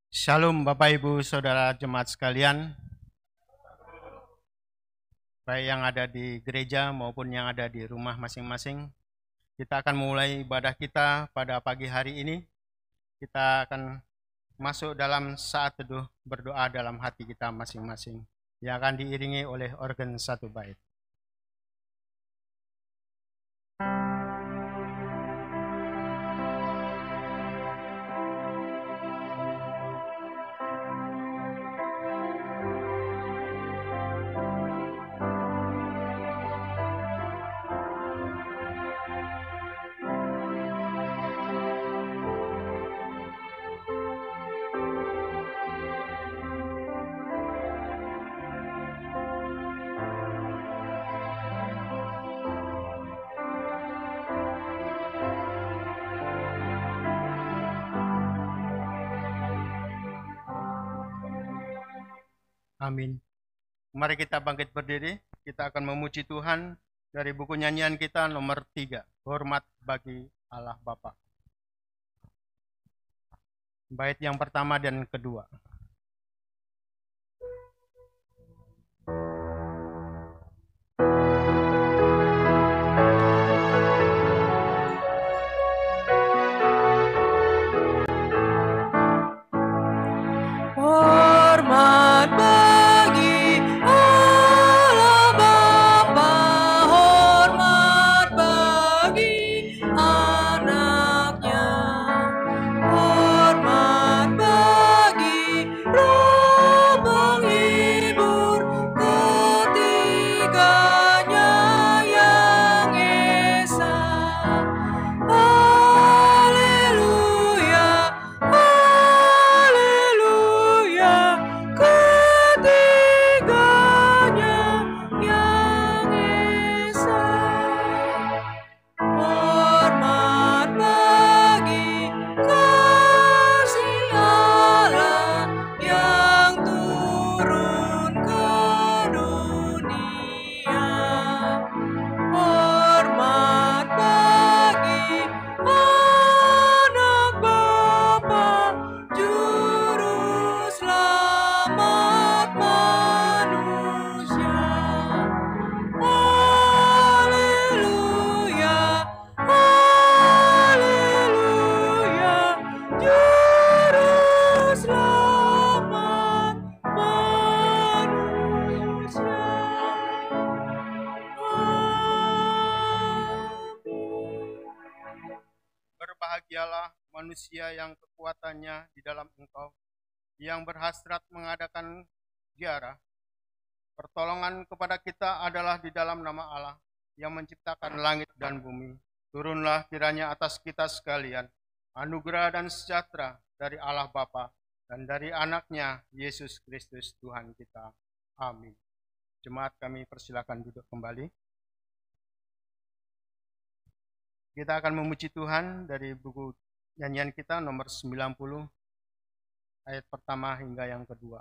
Shalom Bapak Ibu Saudara jemaat sekalian, baik yang ada di gereja maupun yang ada di rumah masing-masing. Kita akan mulai ibadah kita pada pagi hari ini. Kita akan masuk dalam saat teduh berdoa dalam hati kita masing-masing, yang akan diiringi oleh organ satu bait. Amin. Mari kita bangkit berdiri, kita akan memuji Tuhan dari buku nyanyian kita nomor 3, Hormat bagi Allah Bapa. Bait yang pertama dan kedua. Berbahagialah manusia yang kekuatannya di dalam Engkau, yang berhasrat mengadakan ziarah. Pertolongan kepada kita adalah di dalam nama Allah yang menciptakan langit dan bumi. Turunlah kiranya atas kita sekalian anugerah dan sejahtera dari Allah Bapa dan dari anaknya Yesus Kristus Tuhan kita. Amin. Jemaat, kami persilakan duduk kembali. Kita akan memuji Tuhan dari buku nyanyian kita nomor 90, ayat pertama hingga yang kedua.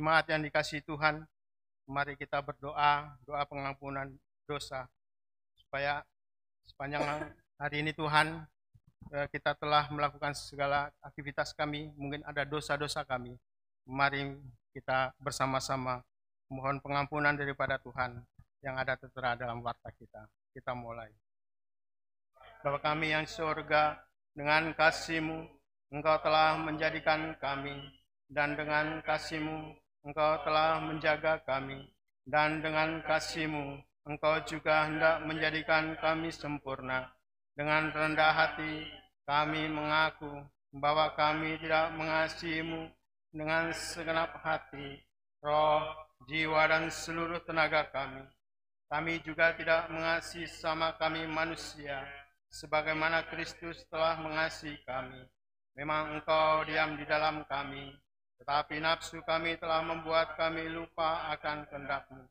Jemaat yang dikasihi Tuhan, mari kita berdoa, doa pengampunan dosa, supaya sepanjang hari ini Tuhan, kita telah melakukan segala aktivitas kami, mungkin ada dosa-dosa kami. Mari kita bersama-sama mohon pengampunan daripada Tuhan yang ada tertera dalam warta kita. Kita mulai. Bapa kami yang surga, dengan kasih-Mu, Engkau telah menjadikan kami, dan dengan kasih-Mu, Engkau telah menjaga kami, dan dengan kasih-Mu, Engkau juga hendak menjadikan kami sempurna. Dengan rendah hati, kami mengaku bahwa kami tidak mengasihi-Mu dengan segenap hati, roh, jiwa, dan seluruh tenaga kami. Kami juga tidak mengasihi sama kami manusia, sebagaimana Kristus telah mengasihi kami. Memang Engkau diam di dalam kami, tetapi nafsu kami telah membuat kami lupa akan kehendak-Mu.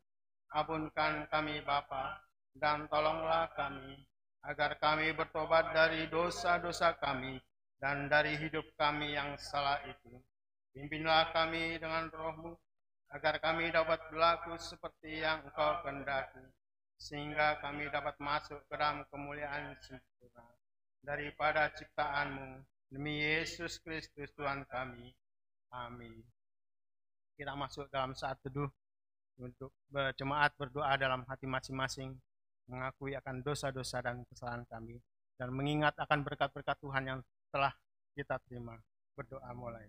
Ampunkan kami Bapa, dan tolonglah kami, agar kami bertobat dari dosa-dosa kami, dan dari hidup kami yang salah itu. Pimpinlah kami dengan Roh-Mu, agar kami dapat berlaku seperti yang Engkau kehendaki, sehingga kami dapat masuk ke dalam kemuliaan sempurna daripada ciptaan-Mu. Demi Yesus Kristus Tuhan kami. Amin. Kita masuk dalam saat teduh untuk berjemaat berdoa dalam hati masing-masing, mengakui akan dosa-dosa dan kesalahan kami, dan mengingat akan berkat-berkat Tuhan yang telah kita terima. Berdoa mulai.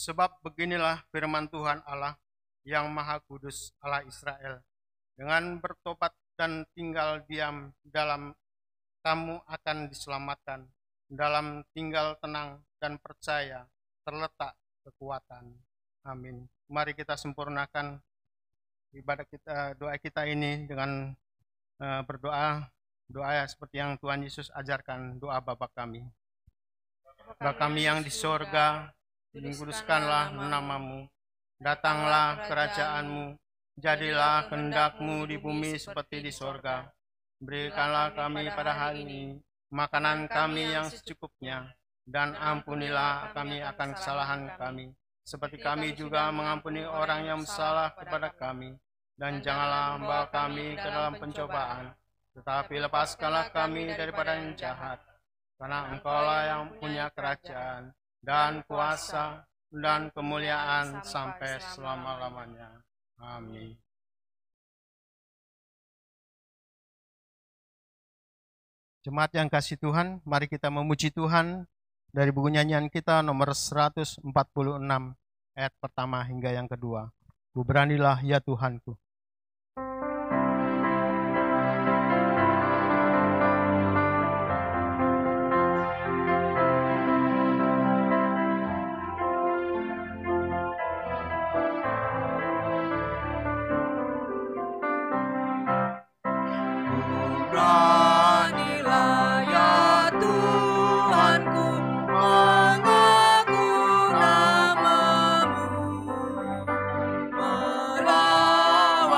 Sebab beginilah firman Tuhan Allah yang Maha Kudus, Allah Israel. Dengan bertobat dan tinggal diam dalam, kamu akan diselamatkan. Dalam tinggal tenang dan percaya terletak kekuatan. Amin. Mari kita sempurnakan ibadah kita, doa kita ini dengan berdoa, doa seperti yang Tuhan Yesus ajarkan, doa Bapa kami. Bapa kami yang di sorga, dikuduskanlah nama-Mu, datanglah kerajaan-Mu, jadilah kehendak-Mu di bumi seperti di sorga. Berikanlah kami pada hari ini makanan kami yang secukupnya, dan ampunilah kami akan kesalahan kami, seperti kami juga mengampuni orang yang bersalah kepada kami. Dan janganlah membawa kami ke dalam pencobaan, tetapi lepaskanlah kami daripada yang jahat. Karena Engkau-lah yang punya kerajaan, dan kuasa, dan kemuliaan sampai selama-lamanya. Amin. Jemaat yang kasih Tuhan, mari kita memuji Tuhan dari buku nyanyian kita nomor 146, ayat pertama hingga yang kedua. Beranilah ya Tuhanku. Mengaku namamu, melawan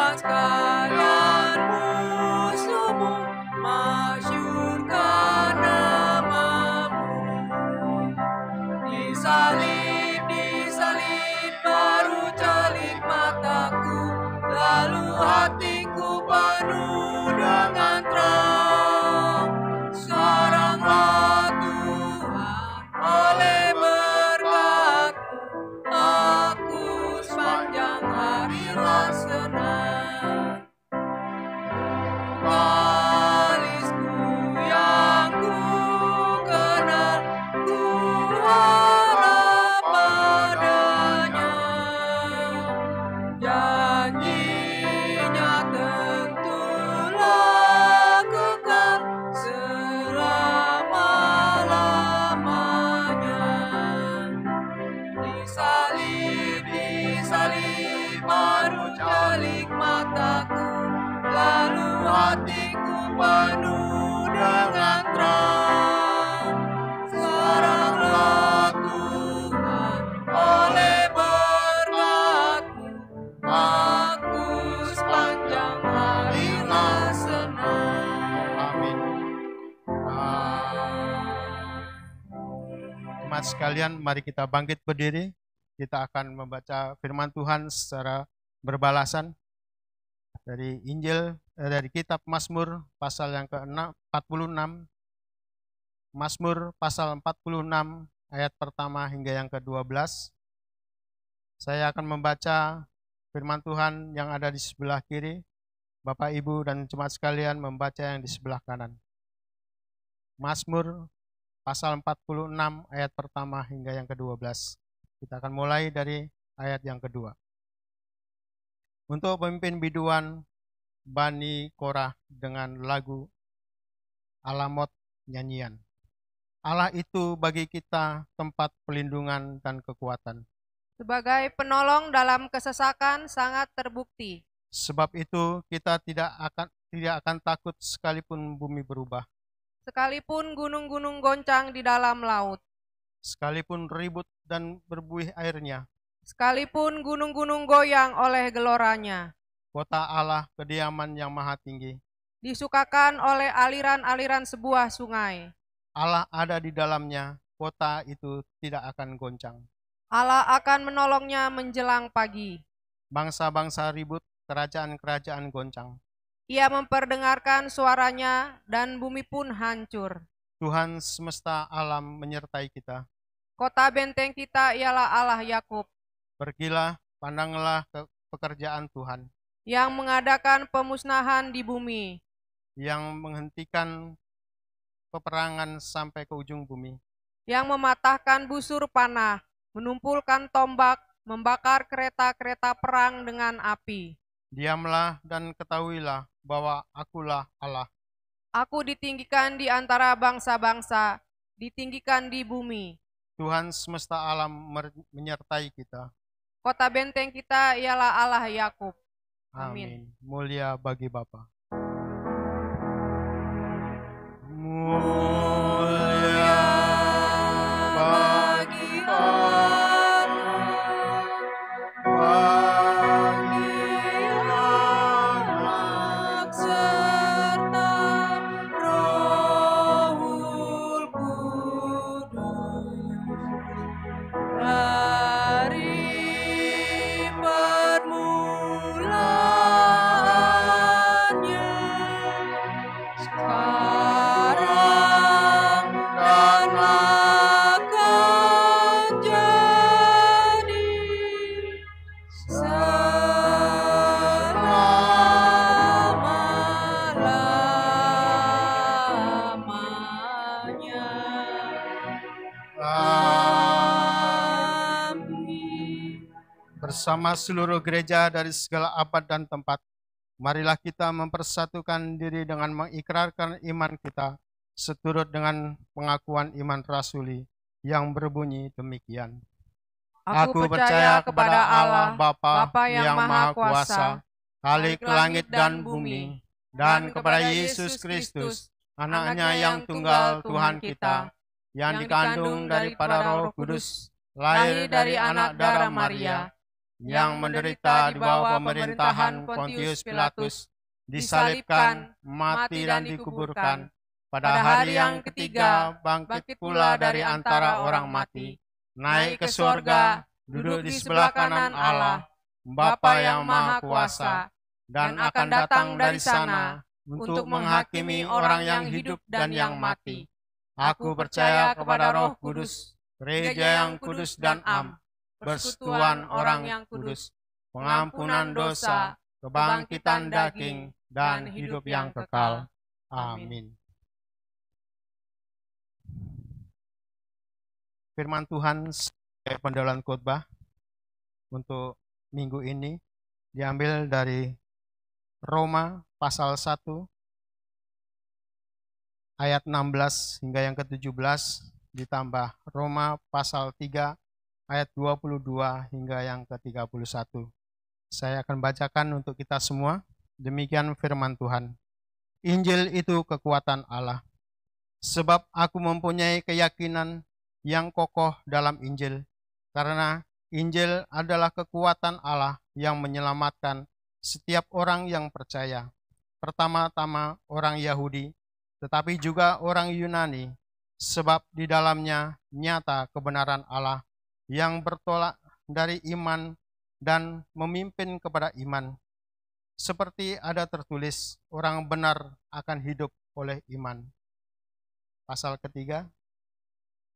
hatiku penuh dengan terang. Sekaranglah Tuhan, oleh berkat-Mu aku sepanjang harilah senang. Amin. Jemaat sekalian, mari kita bangkit berdiri. Kita akan membaca firman Tuhan secara berbalasan dari dari kitab Mazmur pasal yang ke-46. Mazmur pasal 46 ayat pertama hingga yang ke-12. Saya akan membaca firman Tuhan yang ada di sebelah kiri. Bapak, Ibu, dan jemaat sekalian membaca yang di sebelah kanan. Mazmur pasal 46 ayat pertama hingga yang ke-12. Kita akan mulai dari ayat yang kedua. Untuk pemimpin biduan Bani Korah dengan lagu Alamot nyanyian. Allah itu bagi kita tempat pelindungan dan kekuatan. Sebagai penolong dalam kesesakan sangat terbukti. Sebab itu kita tidak akan takut sekalipun bumi berubah. Sekalipun gunung-gunung goncang di dalam laut. Sekalipun ribut dan berbuih airnya. Sekalipun gunung-gunung goyang oleh geloranya. Kota Allah kediaman yang maha tinggi. Disukakan oleh aliran-aliran sebuah sungai. Allah ada di dalamnya, kota itu tidak akan goncang. Allah akan menolongnya menjelang pagi. Bangsa-bangsa ribut, kerajaan-kerajaan goncang. Ia memperdengarkan suaranya dan bumi pun hancur. Tuhan semesta alam menyertai kita. Kota benteng kita ialah Allah Yakub. Pergilah, pandanglah ke pekerjaan Tuhan. Yang mengadakan pemusnahan di bumi. Yang menghentikan peperangan sampai ke ujung bumi. Yang mematahkan busur panah, menumpulkan tombak, membakar kereta-kereta perang dengan api. Diamlah dan ketahuilah bahwa akulah Allah. Aku ditinggikan di antara bangsa-bangsa, ditinggikan di bumi. Tuhan semesta alam menyertai kita. Kota benteng kita ialah Allah Yakub. Amin. Mulia bagi Bapa. Mulia bagi Allah, bagi Anak serta Rohul Kudus, dari permulaannya sekarang dan akan jadi selama-lamanya. Amin. Bersama seluruh gereja dari segala abad dan tempat, marilah kita mempersatukan diri dengan mengikrarkan iman kita seturut dengan pengakuan iman rasuli yang berbunyi demikian. Aku percaya kepada Allah Bapa yang Maha Kuasa, Khalik langit dan bumi, dan kepada Yesus Kristus, Anaknya yang tunggal Tuhan kita, yang dikandung daripada Roh Kudus, lahir dari anak darah Maria, yang menderita di bawah pemerintahan Pontius Pilatus, disalibkan, mati dan dikuburkan. Pada hari yang ketiga bangkit pula dari antara orang mati, naik ke surga, duduk di sebelah kanan Allah, Bapa yang Maha Kuasa, dan akan datang dari sana untuk menghakimi orang yang hidup dan yang mati. Aku percaya kepada Roh Kudus, gereja yang kudus dan am, persekutuan orang yang kudus, pengampunan dosa, kebangkitan daging, dan hidup yang kekal. Amin. Firman Tuhan sebagai pendahuluan khotbah untuk minggu ini diambil dari Roma pasal 1 ayat 16 hingga yang ke-17 ditambah Roma pasal 3 ayat 22 hingga yang ke-31. Saya akan bacakan untuk kita semua. Demikian firman Tuhan. Injil itu kekuatan Allah. Sebab aku mempunyai keyakinan yang kokoh dalam Injil, karena Injil adalah kekuatan Allah yang menyelamatkan setiap orang yang percaya. Pertama-tama orang Yahudi, tetapi juga orang Yunani, sebab di dalamnya nyata kebenaran Allah yang bertolak dari iman dan memimpin kepada iman. Seperti ada tertulis, orang benar akan hidup oleh iman. Pasal ketiga,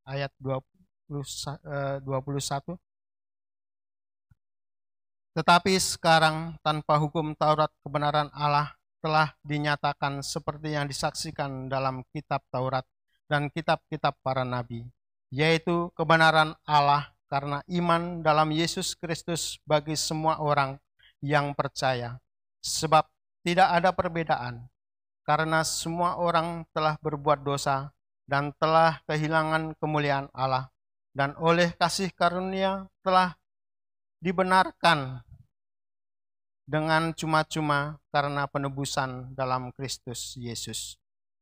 ayat 21. Tetapi sekarang tanpa hukum Taurat kebenaran Allah telah dinyatakan seperti yang disaksikan dalam kitab Taurat dan kitab-kitab para nabi, yaitu kebenaran Allah karena iman dalam Yesus Kristus bagi semua orang yang percaya. Sebab tidak ada perbedaan, karena semua orang telah berbuat dosa dan telah kehilangan kemuliaan Allah, dan oleh kasih karunia telah dibenarkan dengan cuma-cuma karena penebusan dalam Kristus Yesus.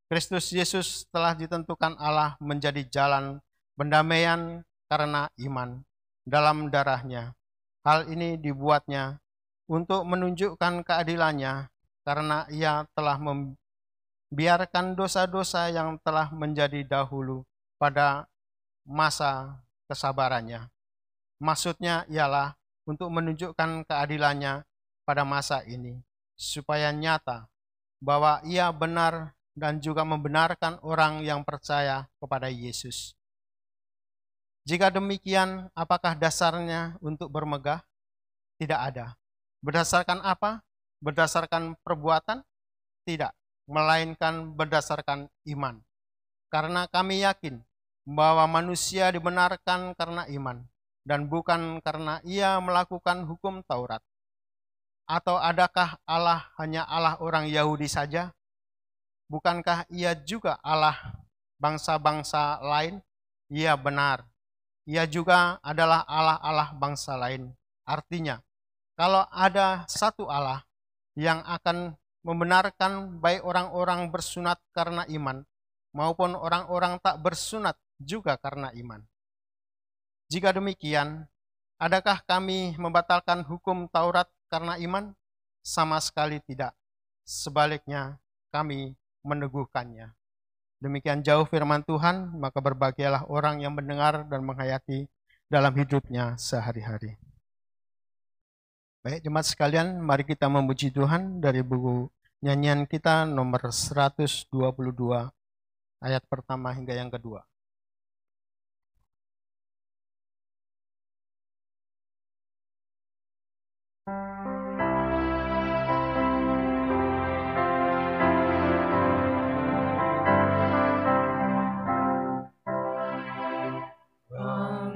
Kristus Yesus telah ditentukan Allah menjadi jalan pendamaian karena iman dalam darahnya. Hal ini dibuatnya untuk menunjukkan keadilannya karena ia telah membiarkan dosa-dosa yang telah menjadi dahulu pada masa kesabarannya. Maksudnya ialah untuk menunjukkan keadilannya pada masa ini, supaya nyata bahwa ia benar dan juga membenarkan orang yang percaya kepada Yesus. Jika demikian, apakah dasarnya untuk bermegah? Tidak ada. Berdasarkan apa? Berdasarkan perbuatan? Tidak, melainkan berdasarkan iman. Karena kami yakin bahwa manusia dibenarkan karena iman, dan bukan karena ia melakukan hukum Taurat. Atau adakah Allah hanya Allah orang Yahudi saja? Bukankah ia juga Allah bangsa-bangsa lain? Ia benar. Ia juga adalah Allah-Allah bangsa lain. Artinya, kalau ada satu Allah yang akan membenarkan baik orang-orang bersunat karena iman, maupun orang-orang tak bersunat juga karena iman. Jika demikian, adakah kami membatalkan hukum Taurat karena iman? Sama sekali tidak. Sebaliknya, kami meneguhkannya. Demikian jauh firman Tuhan, maka berbahagialah orang yang mendengar dan menghayati dalam hidupnya sehari-hari. Baik, jemaat sekalian, mari kita memuji Tuhan dari buku nyanyian kita nomor 122, ayat pertama hingga yang kedua.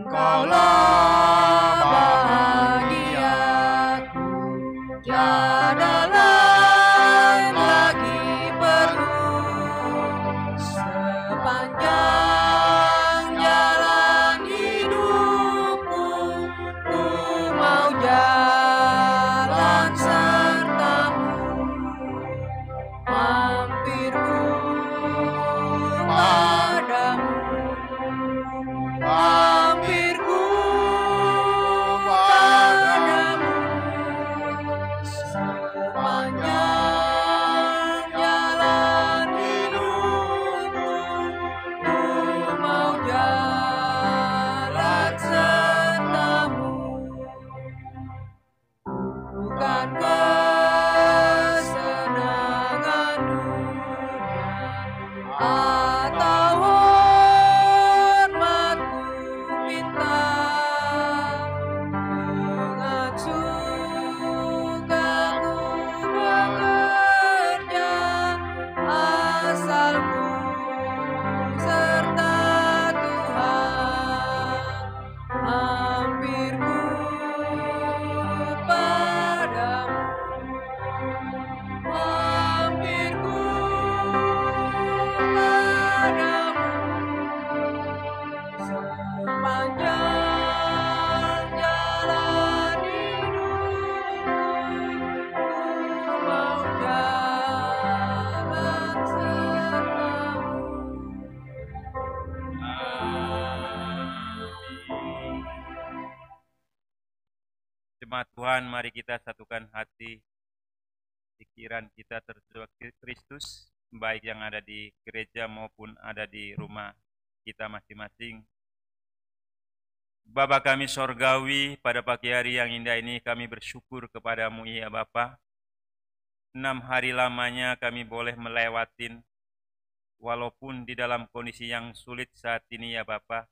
Engkaulah bahagiaku, tiada lain lagi perlu. Sepanjang jalan hidupku, ku mau jalan sertamu. Hampirku padamu, hampirku Jemaat Tuhan, mari kita satukan hati, pikiran kita tertuju Kristus, baik yang ada di gereja maupun ada di rumah kita masing-masing. Bapa kami sorgawi, pada pagi hari yang indah ini kami bersyukur kepadamu ya Bapa. 6 hari lamanya kami boleh melewatin, walaupun di dalam kondisi yang sulit saat ini ya Bapa.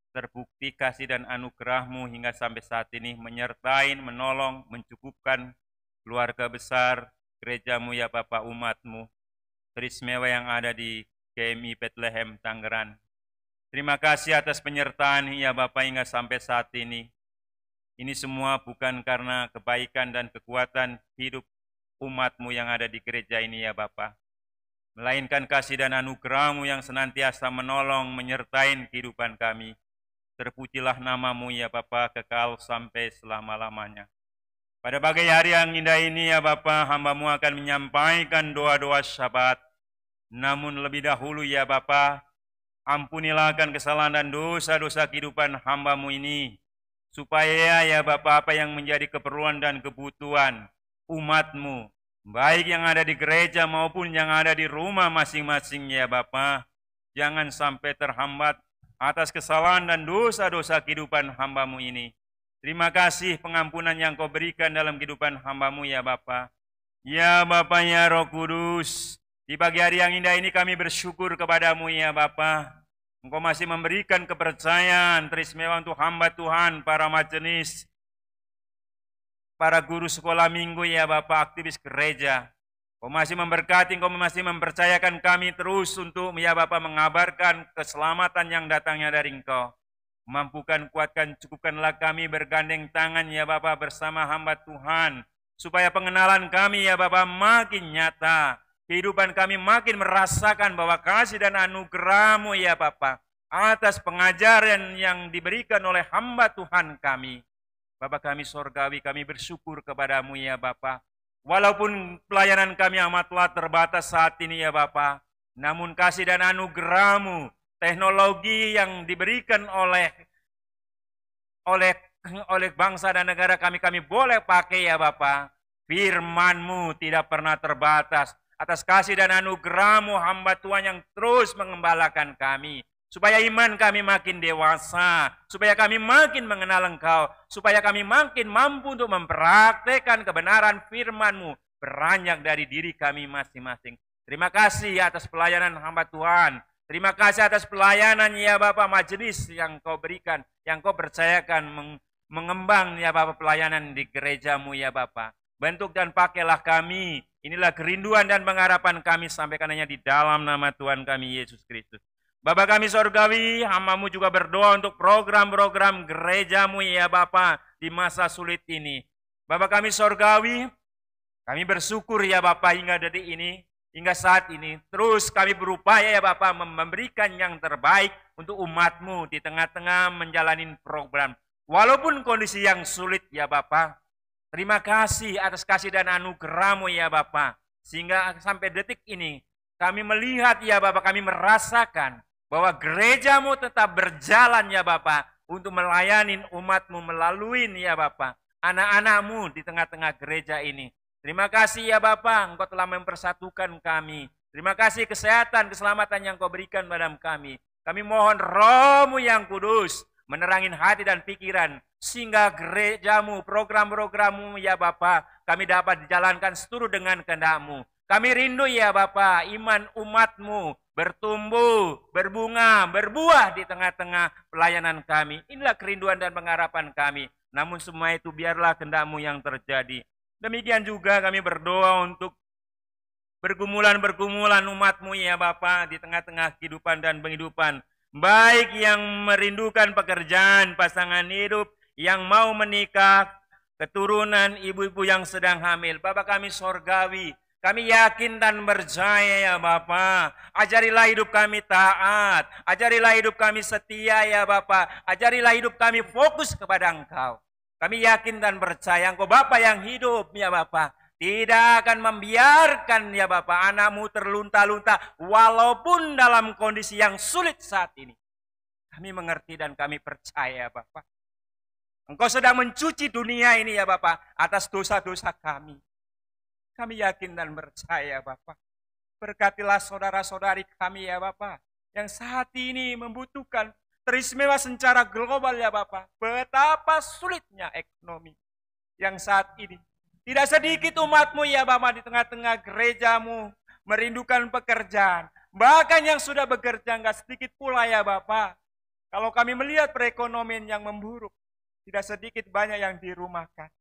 Terbukti kasih dan anugerah-Mu hingga sampai saat ini menyertai, menolong, mencukupkan keluarga besar gereja-Mu ya Bapa, umat-Mu teristimewa yang ada di KMI Bethlehem, Tangerang. Terima kasih atas penyertaan ya Bapa hingga sampai saat ini. Ini semua bukan karena kebaikan dan kekuatan hidup umat-Mu yang ada di gereja ini ya Bapa, melainkan kasih dan anugerah-Mu yang senantiasa menolong, menyertai kehidupan kami. Terpujilah nama-Mu ya Bapa, kekal sampai selama-lamanya. Pada pagi hari yang indah ini ya Bapa, hamba-Mu akan menyampaikan doa-doa syafaat. Namun lebih dahulu ya Bapa, ampunilah akan kesalahan dan dosa-dosa kehidupan hamba-Mu ini. Supaya ya Bapa, apa yang menjadi keperluan dan kebutuhan umat-Mu, baik yang ada di gereja maupun yang ada di rumah masing-masing ya Bapa, jangan sampai terhambat atas kesalahan dan dosa-dosa kehidupan hamba-Mu ini. Terima kasih pengampunan yang Kau berikan dalam kehidupan hamba-Mu ya Bapa. Ya Bapa ya Roh Kudus, di pagi hari yang indah ini kami bersyukur kepadamu ya Bapa. Engkau masih memberikan kepercayaan teristimewa untuk hamba Tuhan, para majelis, para guru sekolah minggu ya Bapa, aktivis gereja. Kau masih memberkati, Kau masih mempercayakan kami terus untuk ya Bapa mengabarkan keselamatan yang datangnya dari Engkau. Mampukan, kuatkan, cukupkanlah kami bergandeng tangan ya Bapa bersama hamba Tuhan. Supaya pengenalan kami ya Bapa makin nyata. Kehidupan kami makin merasakan bahwa kasih dan anugerah-Mu ya Bapa atas pengajaran yang diberikan oleh hamba Tuhan kami. Bapa kami sorgawi, kami bersyukur kepadamu ya Bapa. Walaupun pelayanan kami amatlah terbatas saat ini ya Bapa, namun kasih dan anugerah-Mu, teknologi yang diberikan oleh bangsa dan negara kami boleh pakai ya Bapa. Firman-Mu tidak pernah terbatas. Atas kasih dan anugerah-Mu hamba Tuhan yang terus mengembalakan kami. Supaya iman kami makin dewasa, supaya kami makin mengenal Engkau, supaya kami makin mampu untuk mempraktekkan kebenaran firman-Mu beranjak dari diri kami masing-masing. Terima kasih atas pelayanan hamba Tuhan. Terima kasih atas pelayanan ya Bapak majelis yang Kau berikan, yang Kau percayakan mengembang ya Bapak pelayanan di gereja-Mu ya Bapak. Bentuk dan pakailah kami. Inilah kerinduan dan pengharapan kami sampaikan hanya di dalam nama Tuhan kami Yesus Kristus. Bapa kami sorgawi, hamba-Mu juga berdoa untuk program-program gereja-Mu ya Bapa di masa sulit ini. Bapa kami sorgawi, kami bersyukur ya Bapa hingga detik ini, hingga saat ini. Terus kami berupaya ya Bapa memberikan yang terbaik untuk umat-Mu di tengah-tengah menjalani program. Walaupun kondisi yang sulit ya Bapa, terima kasih atas kasih dan anugerah-Mu ya Bapa. Sehingga sampai detik ini kami melihat ya Bapa, kami merasakan bahwa gereja-Mu tetap berjalan ya Bapa untuk melayani umat-Mu melalui ya Bapa anak-anak-Mu di tengah-tengah gereja ini. Terima kasih ya Bapa, Engkau telah mempersatukan kami. Terima kasih kesehatan, keselamatan yang Kau berikan pada kami. Kami mohon Roh-Mu yang kudus menerangin hati dan pikiran sehingga gereja-Mu, program-program-Mu ya Bapa kami dapat dijalankan seturut dengan kehendak-Mu. Kami rindu ya Bapa, iman umat-Mu bertumbuh, berbunga, berbuah di tengah-tengah pelayanan kami. Inilah kerinduan dan pengharapan kami. Namun semua itu biarlah kehendak-Mu yang terjadi. Demikian juga kami berdoa untuk pergumulan-pergumulan umat-Mu ya Bapa di tengah-tengah kehidupan dan penghidupan. Baik yang merindukan pekerjaan, pasangan hidup, yang mau menikah, keturunan, ibu-ibu yang sedang hamil. Bapa kami sorgawi, kami yakin dan percaya ya Bapa. Ajarilah hidup kami taat. Ajarilah hidup kami setia ya Bapa. Ajarilah hidup kami fokus kepada Engkau. Kami yakin dan percaya Engkau Bapa yang hidup ya Bapa. Tidak akan membiarkan ya Bapa anak-Mu terlunta-lunta. Walaupun dalam kondisi yang sulit saat ini. Kami mengerti dan kami percaya Bapa. Engkau sedang mencuci dunia ini ya Bapa atas dosa-dosa kami. Kami yakin dan percaya Bapa. Berkatilah saudara-saudari kami ya Bapa yang saat ini membutuhkan teristimewa secara global ya Bapa. Betapa sulitnya ekonomi yang saat ini. Tidak sedikit umat-Mu ya Bapa di tengah-tengah gerejamu merindukan pekerjaan. Bahkan yang sudah bekerja enggak sedikit pula ya Bapa. Kalau kami melihat perekonomian yang memburuk, tidak sedikit banyak yang dirumahkan.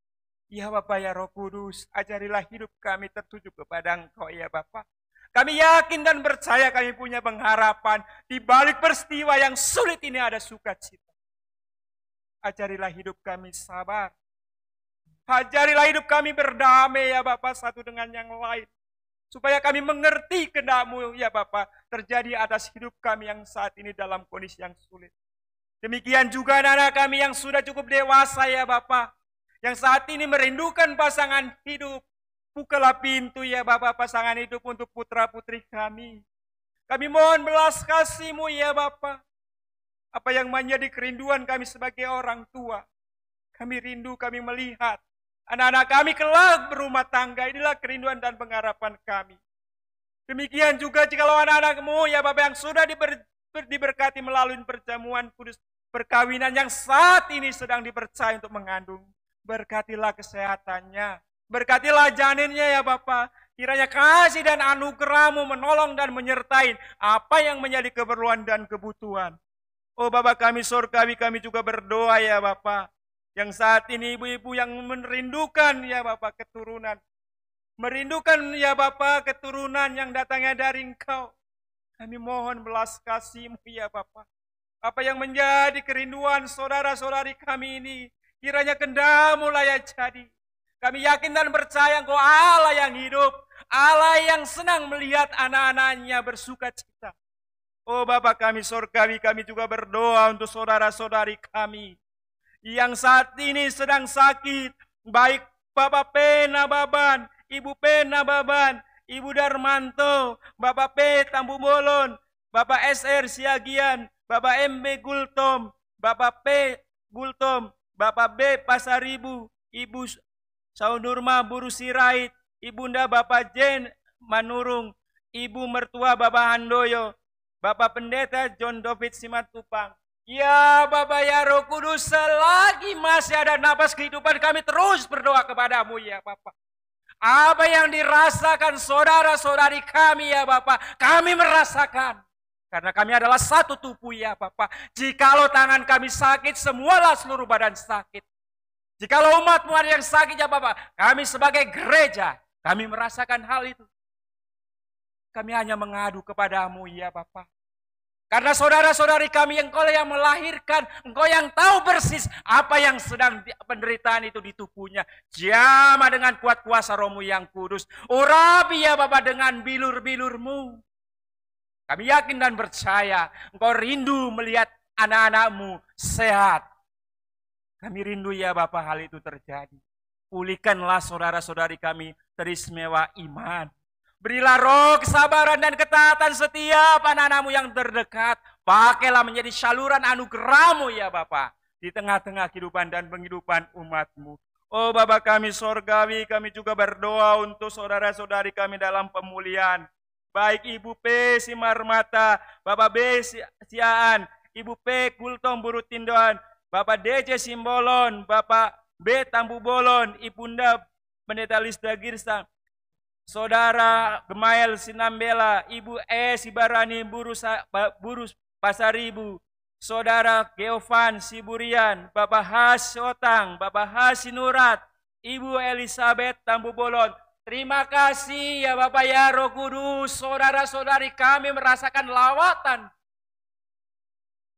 Ya Bapa ya Roh Kudus, ajarilah hidup kami tertuju kepada Engkau ya Bapa. Kami yakin dan percaya kami punya pengharapan. Di balik peristiwa yang sulit ini ada sukacita. Ajarilah hidup kami sabar. Ajarilah hidup kami berdamai ya Bapa satu dengan yang lain. Supaya kami mengerti kehendak-Mu ya Bapa terjadi atas hidup kami yang saat ini dalam kondisi yang sulit. Demikian juga anak-anak kami yang sudah cukup dewasa ya Bapa. Yang saat ini merindukan pasangan hidup. Bukalah pintu ya Bapa pasangan hidup untuk putra-putri kami. Kami mohon belas kasih-Mu ya Bapa. Apa yang menjadi kerinduan kami sebagai orang tua. Kami rindu, kami melihat anak-anak kami kelak berumah tangga. Inilah kerinduan dan pengharapan kami. Demikian juga jikalau anak-anak-Mu ya Bapa yang sudah diberkati melalui perjamuan kudus perkawinan yang saat ini sedang dipercaya untuk mengandung. Berkatilah kesehatannya. Berkatilah janinnya ya Bapa. Kiranya kasih dan anugerah-Mu menolong dan menyertai apa yang menjadi keperluan dan kebutuhan. Oh Bapa kami surgawi, kami juga berdoa ya Bapa. Yang saat ini ibu-ibu yang merindukan ya Bapa keturunan. Merindukan ya Bapa keturunan yang datangnya dari Engkau. Kami mohon belas kasih-Mu ya Bapa. Apa yang menjadi kerinduan saudara-saudari kami ini. Kiranya kehendak-Mu layak jadi. Kami yakin dan percaya Engkau Allah yang hidup. Allah yang senang melihat anak-anaknya bersuka cita. Oh Bapa kami surgawi, kami juga berdoa untuk saudara-saudari kami. Yang saat ini sedang sakit. Baik Bapak Pena Baban, Ibu Pena Baban, Ibu Darmanto, Bapak P. Tambu Bolon, Bapak SR Siagian, Bapak MB Gultom, Bapak P. Gultom, Bapak B. Pasaribu, Ibu Saunurma Buru Sirait, Ibunda Bapak Jen Manurung, Ibu Mertua Bapak Handoyo, Bapak Pendeta John David Simatupang. Ya Bapak ya Roh Kudus, selagi masih ada napas kehidupan kami terus berdoa kepada-Mu ya Bapak. Apa yang dirasakan saudara-saudari kami ya Bapak, kami merasakan. Karena kami adalah satu tubuh ya Bapak. Jikalau tangan kami sakit, semualah seluruh badan sakit. Jikalau umat-Mu ada yang sakit ya Bapak, kami sebagai gereja, kami merasakan hal itu. Kami hanya mengadu kepada-Mu ya Bapak. Karena saudara-saudari kami Engkau yang melahirkan, Engkau yang tahu persis apa yang sedang penderitaan itu di tubuhnya. Jamah dengan kuat kuasa Roh-Mu yang kudus. Urapi ya Bapak dengan bilur-bilur-Mu. Kami yakin dan percaya Engkau rindu melihat anak-anak-Mu sehat. Kami rindu ya Bapak hal itu terjadi. Pulihkanlah saudara-saudari kami teristimewa iman. Berilah roh kesabaran dan ketaatan setiap anak-anak-Mu yang terdekat. Pakailah menjadi saluran anugerah-Mu ya Bapa. Di tengah-tengah kehidupan dan penghidupan umat-Mu. Oh Bapa kami sorgawi, kami juga berdoa untuk saudara-saudari kami dalam pemulihan. Baik Ibu P. Simarmata, Bapak B. Siaan, Ibu P. Kultom Buru Tindoan, Bapak DJ Simbolon, Bapak B. Tambu Bolon, Ibunda Pendeta Lisda Girsa, Saudara Gemael Sinambela, Ibu E. Sibarani Buru Pasaribu, Saudara Geovan Siburian, Bapak Has Otang, Bapak Has Sinurat, Ibu Elizabeth Tambu Bolon. Terima kasih ya Bapak ya Roh Kudus, saudara-saudari kami merasakan lawatan.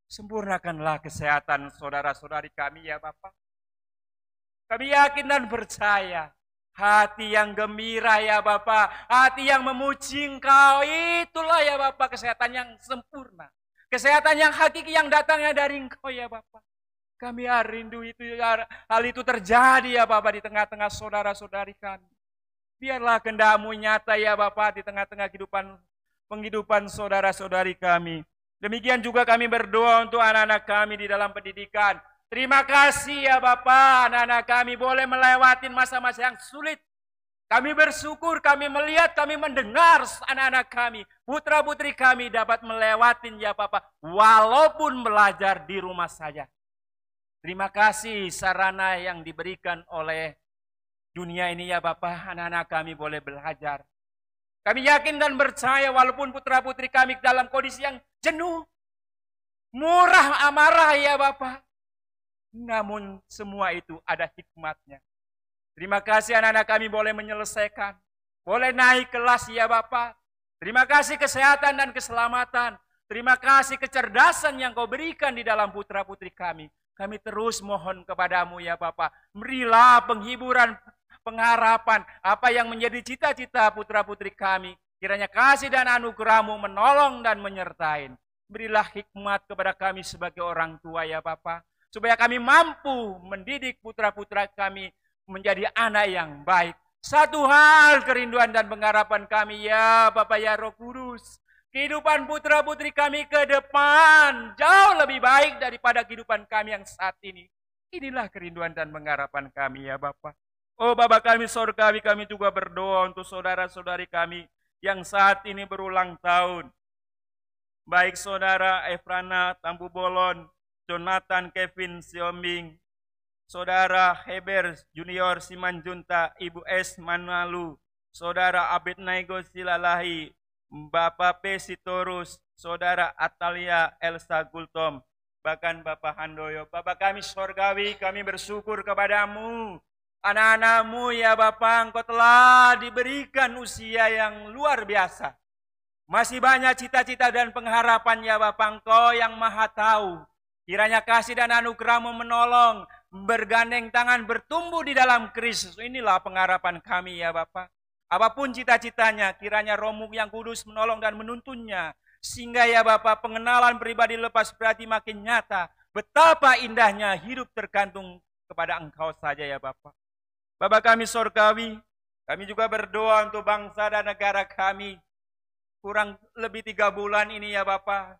Sempurnakanlah kesehatan saudara-saudari kami ya Bapak. Kami yakin dan percaya. Hati yang gembira ya Bapak, hati yang memuji Engkau, itulah ya Bapak kesehatan yang sempurna. Kesehatan yang hakiki yang datangnya dari Engkau ya Bapak. Kami rindu itu, hal itu terjadi ya Bapak di tengah-tengah saudara-saudari kami. Biarlah kehendak-Mu nyata ya Bapak di tengah-tengah penghidupan saudara-saudari kami. Demikian juga kami berdoa untuk anak-anak kami di dalam pendidikan. Terima kasih ya Bapa, anak-anak kami boleh melewati masa-masa yang sulit. Kami bersyukur, kami melihat, kami mendengar anak-anak kami, putra-putri kami dapat melewati ya Bapa, walaupun belajar di rumah saja. Terima kasih sarana yang diberikan oleh dunia ini ya Bapa, anak-anak kami boleh belajar. Kami yakin dan percaya walaupun putra-putri kami dalam kondisi yang jenuh, murah amarah ya Bapa, namun semua itu ada hikmatnya. Terima kasih anak-anak kami boleh menyelesaikan, boleh naik kelas ya Bapa. Terima kasih kesehatan dan keselamatan. Terima kasih kecerdasan yang Kau berikan di dalam putra-putri kami. Kami terus mohon kepadamu ya Bapa, berilah penghiburan, pengharapan, apa yang menjadi cita-cita putra-putri kami. Kiranya kasih dan anugerah-Mu menolong dan menyertai. Berilah hikmat kepada kami sebagai orang tua ya Bapa, supaya kami mampu mendidik putra-putra kami menjadi anak yang baik. Satu hal kerinduan dan pengharapan kami ya Bapa ya Roh Kudus, kehidupan putra-putri kami ke depan jauh lebih baik daripada kehidupan kami yang saat ini. Inilah kerinduan dan pengharapan kami ya Bapa. Oh Bapa kami surgawi, kami juga berdoa untuk saudara-saudari kami yang saat ini berulang tahun. Baik saudara Efrana Tambu Bolon, Jonathan Kevin Siombing, saudara Heber Junior Simanjunta, Ibu S Manalu, saudara Abednego Silalahi, Bapak P Sitorus, saudara Atalia Elsa Gultom, bahkan Bapak Handoyo. Bapak kami surgawi, kami bersyukur kepadamu. Anak-anak-Mu ya Bapa, Engkau telah diberikan usia yang luar biasa. Masih banyak cita-cita dan pengharapan ya Bapa, Engkau yang maha tahu. Kiranya kasih dan anugerah-Mu menolong, bergandeng tangan, bertumbuh di dalam Kristus. Inilah pengharapan kami ya Bapa. Apapun cita-citanya, kiranya Roh-Mu yang kudus menolong dan menuntunnya. Sehingga ya Bapa, pengenalan pribadi lepas berarti makin nyata. Betapa indahnya hidup tergantung kepada Engkau saja ya Bapa. Bapa kami surgawi, kami juga berdoa untuk bangsa dan negara kami. Kurang lebih 3 bulan ini ya Bapa,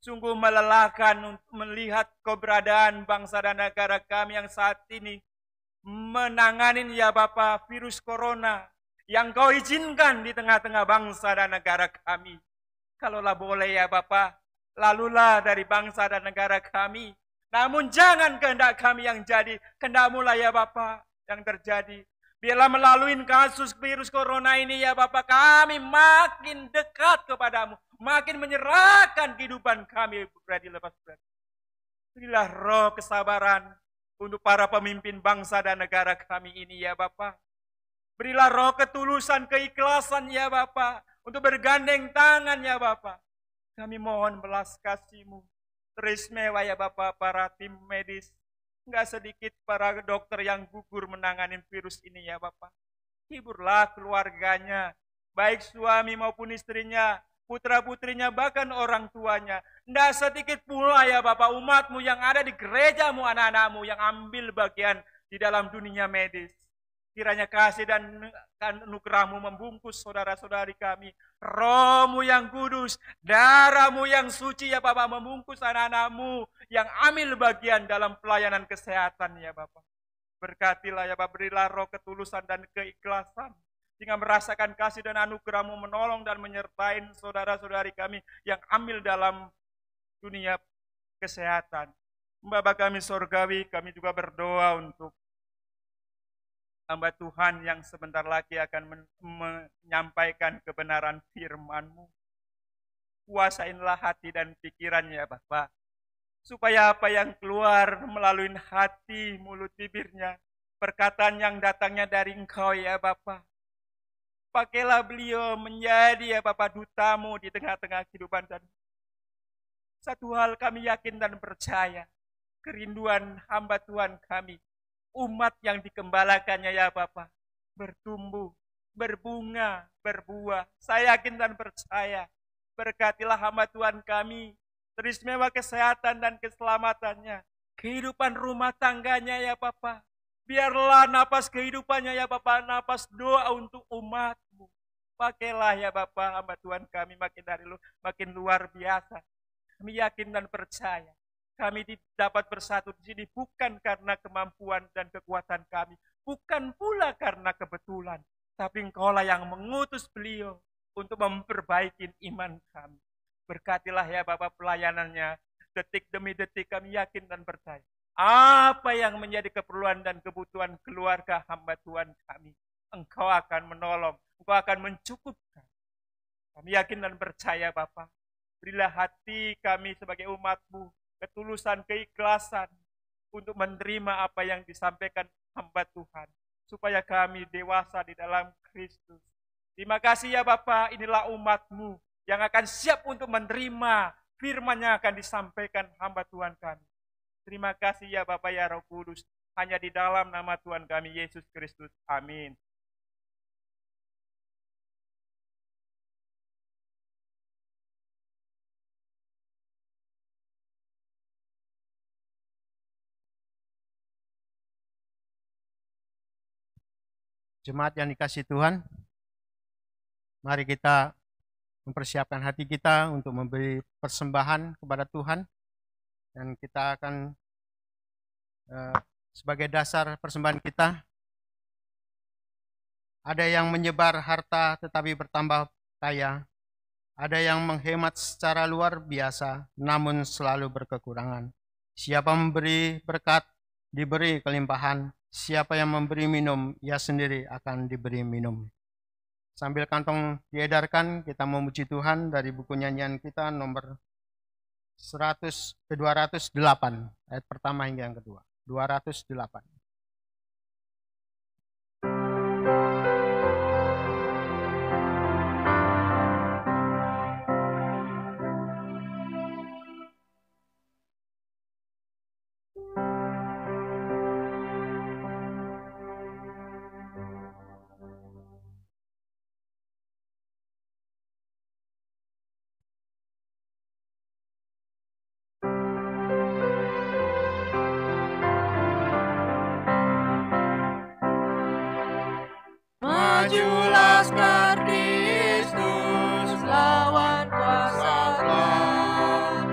sungguh melelahkan untuk melihat keberadaan bangsa dan negara kami yang saat ini menangani ya Bapa virus corona yang Kau izinkan di tengah-tengah bangsa dan negara kami. Kalaulah boleh ya Bapa, lalulah dari bangsa dan negara kami. Namun jangan kehendak kami yang jadi, kehendak-Mu lah ya Bapa yang terjadi. Biarlah melalui kasus virus corona ini ya Bapa, kami makin dekat kepadamu, makin menyerahkan kehidupan kami berani lepas berat. Berilah roh kesabaran untuk para pemimpin bangsa dan negara kami ini ya Bapa. Berilah roh ketulusan, keikhlasan ya Bapa, untuk bergandeng tangan ya Bapa. Kami mohon belas kasih-Mu. Teristimewa ya Bapa para tim medis. Enggak sedikit para dokter yang gugur menangani virus ini ya Bapa. Hiburlah keluarganya, baik suami maupun istrinya, putra-putrinya, bahkan orang tuanya. Enggak sedikit pula ya Bapa umat-Mu yang ada di gereja-Mu, anak-anak-Mu yang ambil bagian di dalam dunia medis. Kiranya kasih dan anugerah-Mu membungkus saudara-saudari kami. Roh-Mu yang kudus, darah-Mu yang suci ya Bapa membungkus anak-anak-Mu yang ambil bagian dalam pelayanan kesehatan ya Bapa. Berkatilah ya Bapa, berilah roh ketulusan dan keikhlasan. Sehingga merasakan kasih dan anugerah-Mu menolong dan menyertai saudara-saudari kami yang ambil dalam dunia kesehatan. Bapa kami surgawi, kami juga berdoa untuk hamba Tuhan yang sebentar lagi akan menyampaikan kebenaran firman-Mu. Kuasainlah hati dan pikirannya Bapa, supaya apa yang keluar melalui hati, mulut, bibirnya, perkataan yang datangnya dari Engkau ya Bapa. Pakailah beliau menjadi ya Bapa duta-Mu di tengah-tengah kehidupan dan satu hal kami yakin dan percaya, kerinduan hamba Tuhan kami, umat yang dikembalakannya ya Bapa, bertumbuh, berbunga, berbuah. Saya yakin dan percaya, berkatilah hamba Tuhan kami, teristimewa kesehatan dan keselamatannya, kehidupan rumah tangganya ya Bapa. Biarlah napas kehidupannya ya Bapa, napas doa untuk umat-Mu. Pakailah ya Bapa hamba Tuhan kami makin dari makin luar biasa. Kami yakin dan percaya, Kami dapat bersatu di sini bukan karena kemampuan dan kekuatan kami, bukan pula karena kebetulan, tapi Engkaulah yang mengutus beliau untuk memperbaiki iman kami. Berkatilah ya Bapa pelayanannya, detik demi detik kami yakin dan percaya. Apa yang menjadi keperluan dan kebutuhan keluarga hamba Tuhan kami, Engkau akan menolong, Engkau akan mencukupkan. Kami yakin dan percaya Bapa, berilah hati kami sebagai umat-Mu, ketulusan, keikhlasan untuk menerima apa yang disampaikan hamba Tuhan, supaya kami dewasa di dalam Kristus. Terima kasih ya Bapa, inilah umat-Mu yang akan siap untuk menerima firman yang akan disampaikan hamba Tuhan kami. Terima kasih ya Bapa ya Roh Kudus, hanya di dalam nama Tuhan kami Yesus Kristus. Amin. Jemaat yang dikasihi Tuhan, mari kita mempersiapkan hati kita untuk memberi persembahan kepada Tuhan. Dan kita akan sebagai dasar persembahan kita, ada yang menyebar harta tetapi bertambah kaya, ada yang menghemat secara luar biasa namun selalu berkekurangan. Siapa memberi berkat, diberi kelimpahan. Siapa yang memberi minum, ia sendiri akan diberi minum. Sambil kantong diedarkan, kita memuji Tuhan dari buku nyanyian kita nomor 208, ayat pertama hingga yang kedua. 208. Majulah Kristus lawan kuasa gelap.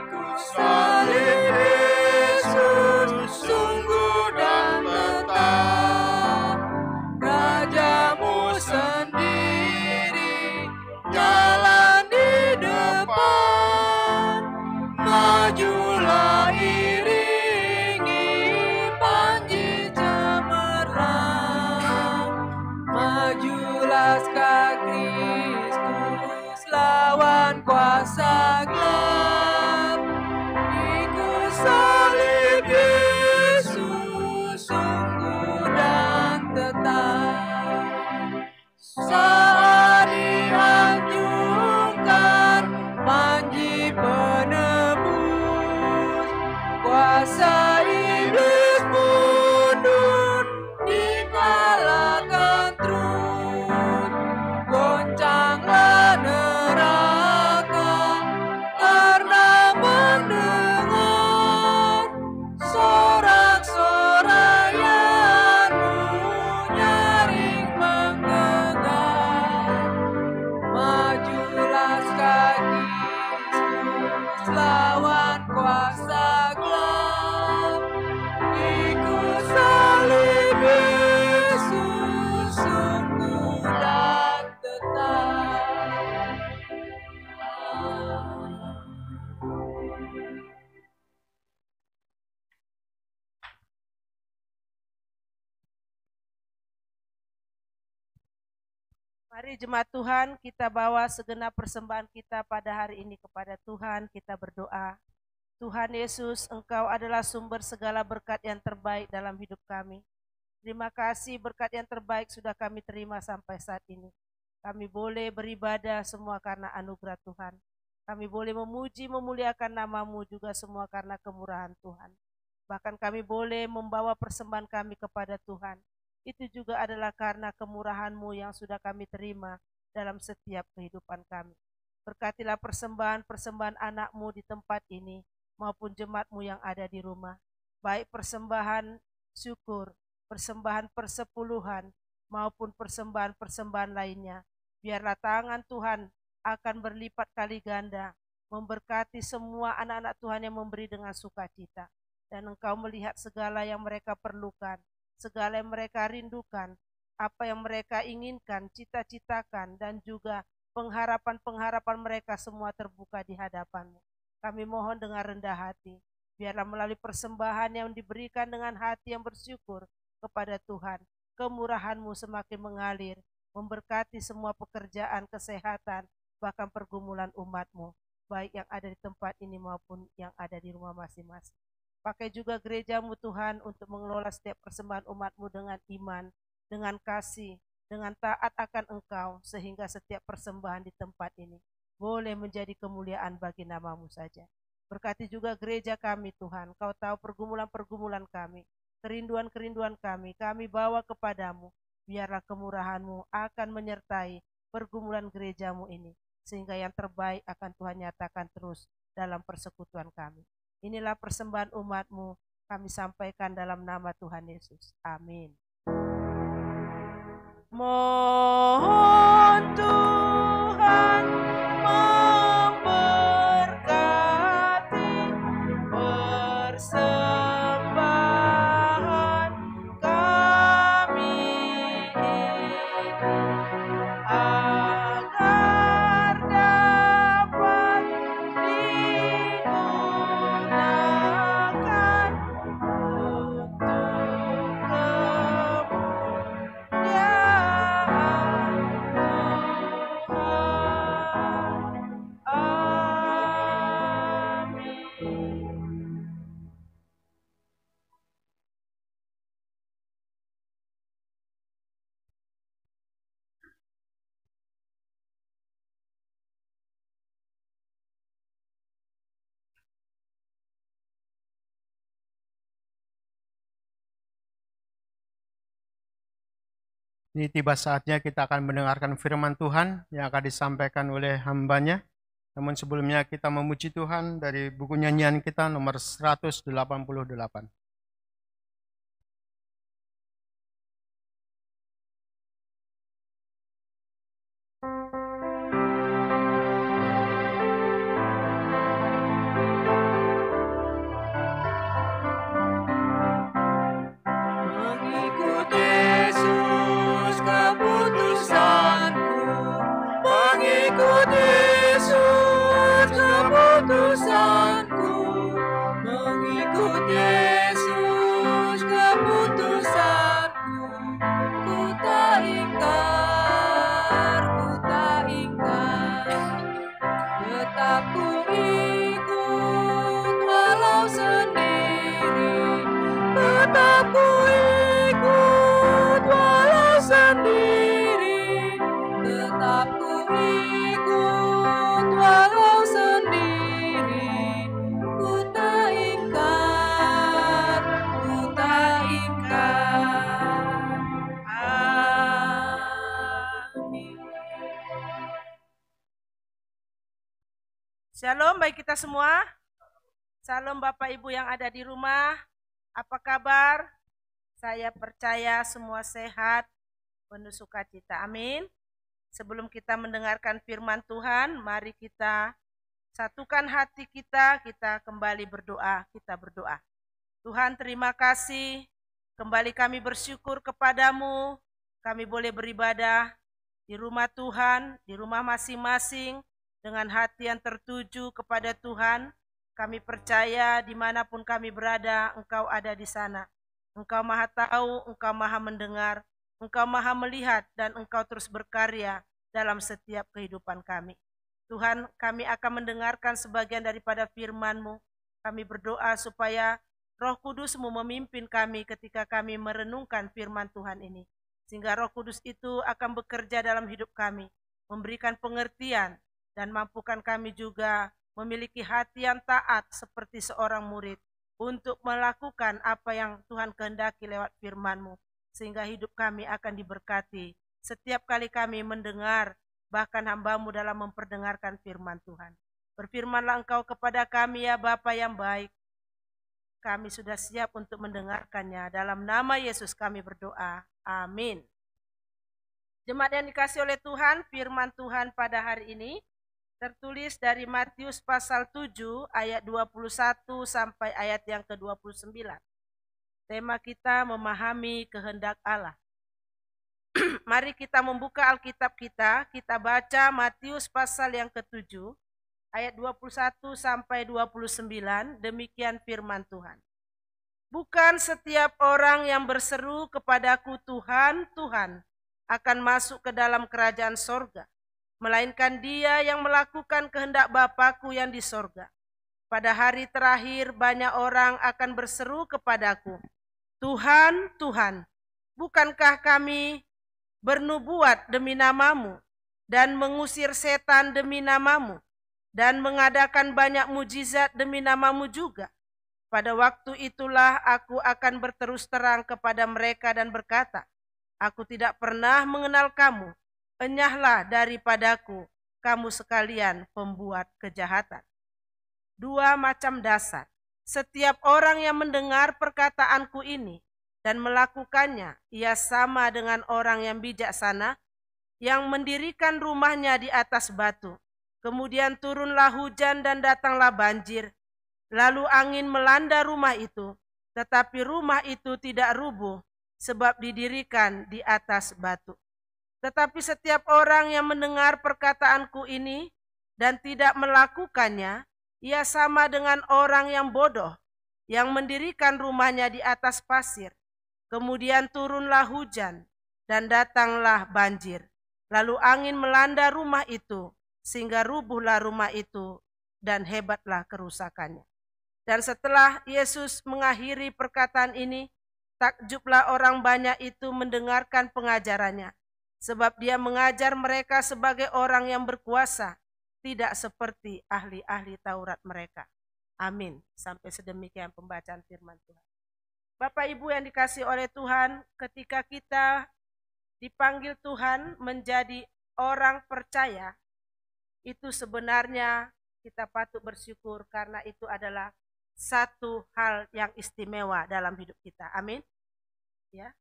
Ikut salib Yesus sungguh dan tetap. Rajamu sendiri jalan di depan. Majulah iringi panji cemerlang. Majulah Kristus lawan kuasa gelap. Ikut salib Yesus sungguh dan tetap. Saat dianjurkan panji penebus, kuasa iblis mundur, dikalahkan terus. Goncanglah neraka karena mendengar sorak-sorayanmu nyaring menggelegar. Majulah Kristus lawan kuasa gelap. Ikut salib Yesus sungguh dan tetap. Mari jemaat Tuhan, kita bawa segenap persembahan kita pada hari ini kepada Tuhan, kita berdoa. Tuhan Yesus, Engkau adalah sumber segala berkat yang terbaik dalam hidup kami. Terima kasih berkat yang terbaik sudah kami terima sampai saat ini. Kami boleh beribadah semua karena anugerah Tuhan. Kami boleh memuji, memuliakan nama-Mu juga semua karena kemurahan Tuhan. Bahkan kami boleh membawa persembahan kami kepada Tuhan. Itu juga adalah karena kemurahan-Mu yang sudah kami terima dalam setiap kehidupan kami. Berkatilah persembahan-persembahan anak-Mu di tempat ini, maupun jemaat-Mu yang ada di rumah. Baik persembahan syukur, persembahan persepuluhan, maupun persembahan-persembahan lainnya. Biarlah tangan Tuhan akan berlipat kali ganda memberkati semua anak-anak Tuhan yang memberi dengan sukacita. Dan Engkau melihat segala yang mereka perlukan, segala yang mereka rindukan, apa yang mereka inginkan, cita-citakan, dan juga pengharapan-pengharapan mereka semua terbuka di hadapan-Mu. Kami mohon dengan rendah hati, biarlah melalui persembahan yang diberikan dengan hati yang bersyukur kepada Tuhan, kemurahan-Mu semakin mengalir, memberkati semua pekerjaan, kesehatan, bahkan pergumulan umat-Mu, baik yang ada di tempat ini maupun yang ada di rumah masing-masing. Pakai juga gereja-Mu Tuhan untuk mengelola setiap persembahan umat-Mu dengan iman, dengan kasih, dengan taat akan Engkau, sehingga setiap persembahan di tempat ini boleh menjadi kemuliaan bagi nama-Mu saja. Berkati juga gereja kami Tuhan, Kau tahu pergumulan-pergumulan kami, kerinduan-kerinduan kami bawa kepadamu. Biarlah kemurahan-Mu akan menyertai pergumulan gereja-Mu ini, sehingga yang terbaik akan Tuhan nyatakan terus dalam persekutuan kami. Inilah persembahan umat-Mu, kami sampaikan dalam nama Tuhan Yesus. Amin. Mohon Tuhan memberkati persembahan kami ini, agar dapat digunakan untuk kemuliaan Tuhan. Amin. Ini tiba saatnya kita akan mendengarkan firman Tuhan yang akan disampaikan oleh hamba-Nya. Namun sebelumnya kita memuji Tuhan dari buku nyanyian kita nomor 188. Mengikut Yesus keputusanku, mengikut Yesus keputusanku, mengikut Yesus keputusanku, ku tak ingkar, tetap ku ikut walau sendiri, tetap ku ikut walau sendiri, tetap ku ikut walau sendiri, ku tak ingkar, amin. Shalom baik kita semua. Shalom Bapak Ibu yang ada di rumah. Apa kabar? Saya percaya semua sehat, penuh sukacita. Amin. Sebelum kita mendengarkan firman Tuhan, mari kita satukan hati kita kembali berdoa, kita berdoa. Tuhan terima kasih, kembali kami bersyukur kepadamu, kami boleh beribadah di rumah Tuhan, di rumah masing-masing, dengan hati yang tertuju kepada Tuhan. Kami percaya dimanapun kami berada, Engkau ada di sana. Engkau maha tahu, Engkau maha mendengar, Engkau maha melihat, dan Engkau terus berkarya dalam setiap kehidupan kami. Tuhan, kami akan mendengarkan sebagian daripada firman-Mu. Kami berdoa supaya Roh Kudus-Mu memimpin kami ketika kami merenungkan firman Tuhan ini. Sehingga Roh Kudus itu akan bekerja dalam hidup kami, memberikan pengertian, dan mampukan kami juga memiliki hati yang taat seperti seorang murid untuk melakukan apa yang Tuhan kehendaki lewat firman-Mu, sehingga hidup kami akan diberkati setiap kali kami mendengar, bahkan hamba-Mu dalam memperdengarkan firman Tuhan. Berfirmanlah Engkau kepada kami ya Bapa yang baik. Kami sudah siap untuk mendengarkannya. Dalam nama Yesus kami berdoa. Amin. Jemaat yang dikasihi oleh Tuhan, firman Tuhan pada hari ini Tertulis dari Matius pasal 7 ayat 21 sampai ayat yang ke-29. Tema kita memahami kehendak Allah. Mari kita membuka Alkitab kita baca Matius pasal yang ke-7 ayat 21 sampai 29, demikian firman Tuhan. Bukan setiap orang yang berseru kepadaku Tuhan, Tuhan, akan masuk ke dalam kerajaan sorga, melainkan dia yang melakukan kehendak Bapa-Ku yang di sorga. Pada hari terakhir banyak orang akan berseru kepadaku, Tuhan, Tuhan, bukankah kami bernubuat demi nama-Mu, dan mengusir setan demi nama-Mu, dan mengadakan banyak mujizat demi nama-Mu juga? Pada waktu itulah aku akan berterus terang kepada mereka dan berkata, aku tidak pernah mengenal kamu, enyahlah daripadaku, kamu sekalian pembuat kejahatan. Dua macam dasar. Setiap orang yang mendengar perkataanku ini dan melakukannya, ia sama dengan orang yang bijaksana yang mendirikan rumahnya di atas batu. Kemudian turunlah hujan dan datanglah banjir. Lalu angin melanda rumah itu, tetapi rumah itu tidak rubuh sebab didirikan di atas batu. Tetapi setiap orang yang mendengar perkataanku ini dan tidak melakukannya, ia sama dengan orang yang bodoh yang mendirikan rumahnya di atas pasir. Kemudian turunlah hujan dan datanglah banjir. Lalu angin melanda rumah itu sehingga rubuhlah rumah itu dan hebatlah kerusakannya. Dan setelah Yesus mengakhiri perkataan ini, takjublah orang banyak itu mendengarkan pengajarannya. Sebab dia mengajar mereka sebagai orang yang berkuasa, tidak seperti ahli-ahli Taurat mereka. Amin. Sampai sedemikian pembacaan firman Tuhan. Bapak Ibu yang dikasihi oleh Tuhan, ketika kita dipanggil Tuhan menjadi orang percaya, itu sebenarnya kita patut bersyukur karena itu adalah satu hal yang istimewa dalam hidup kita. Amin. Ya.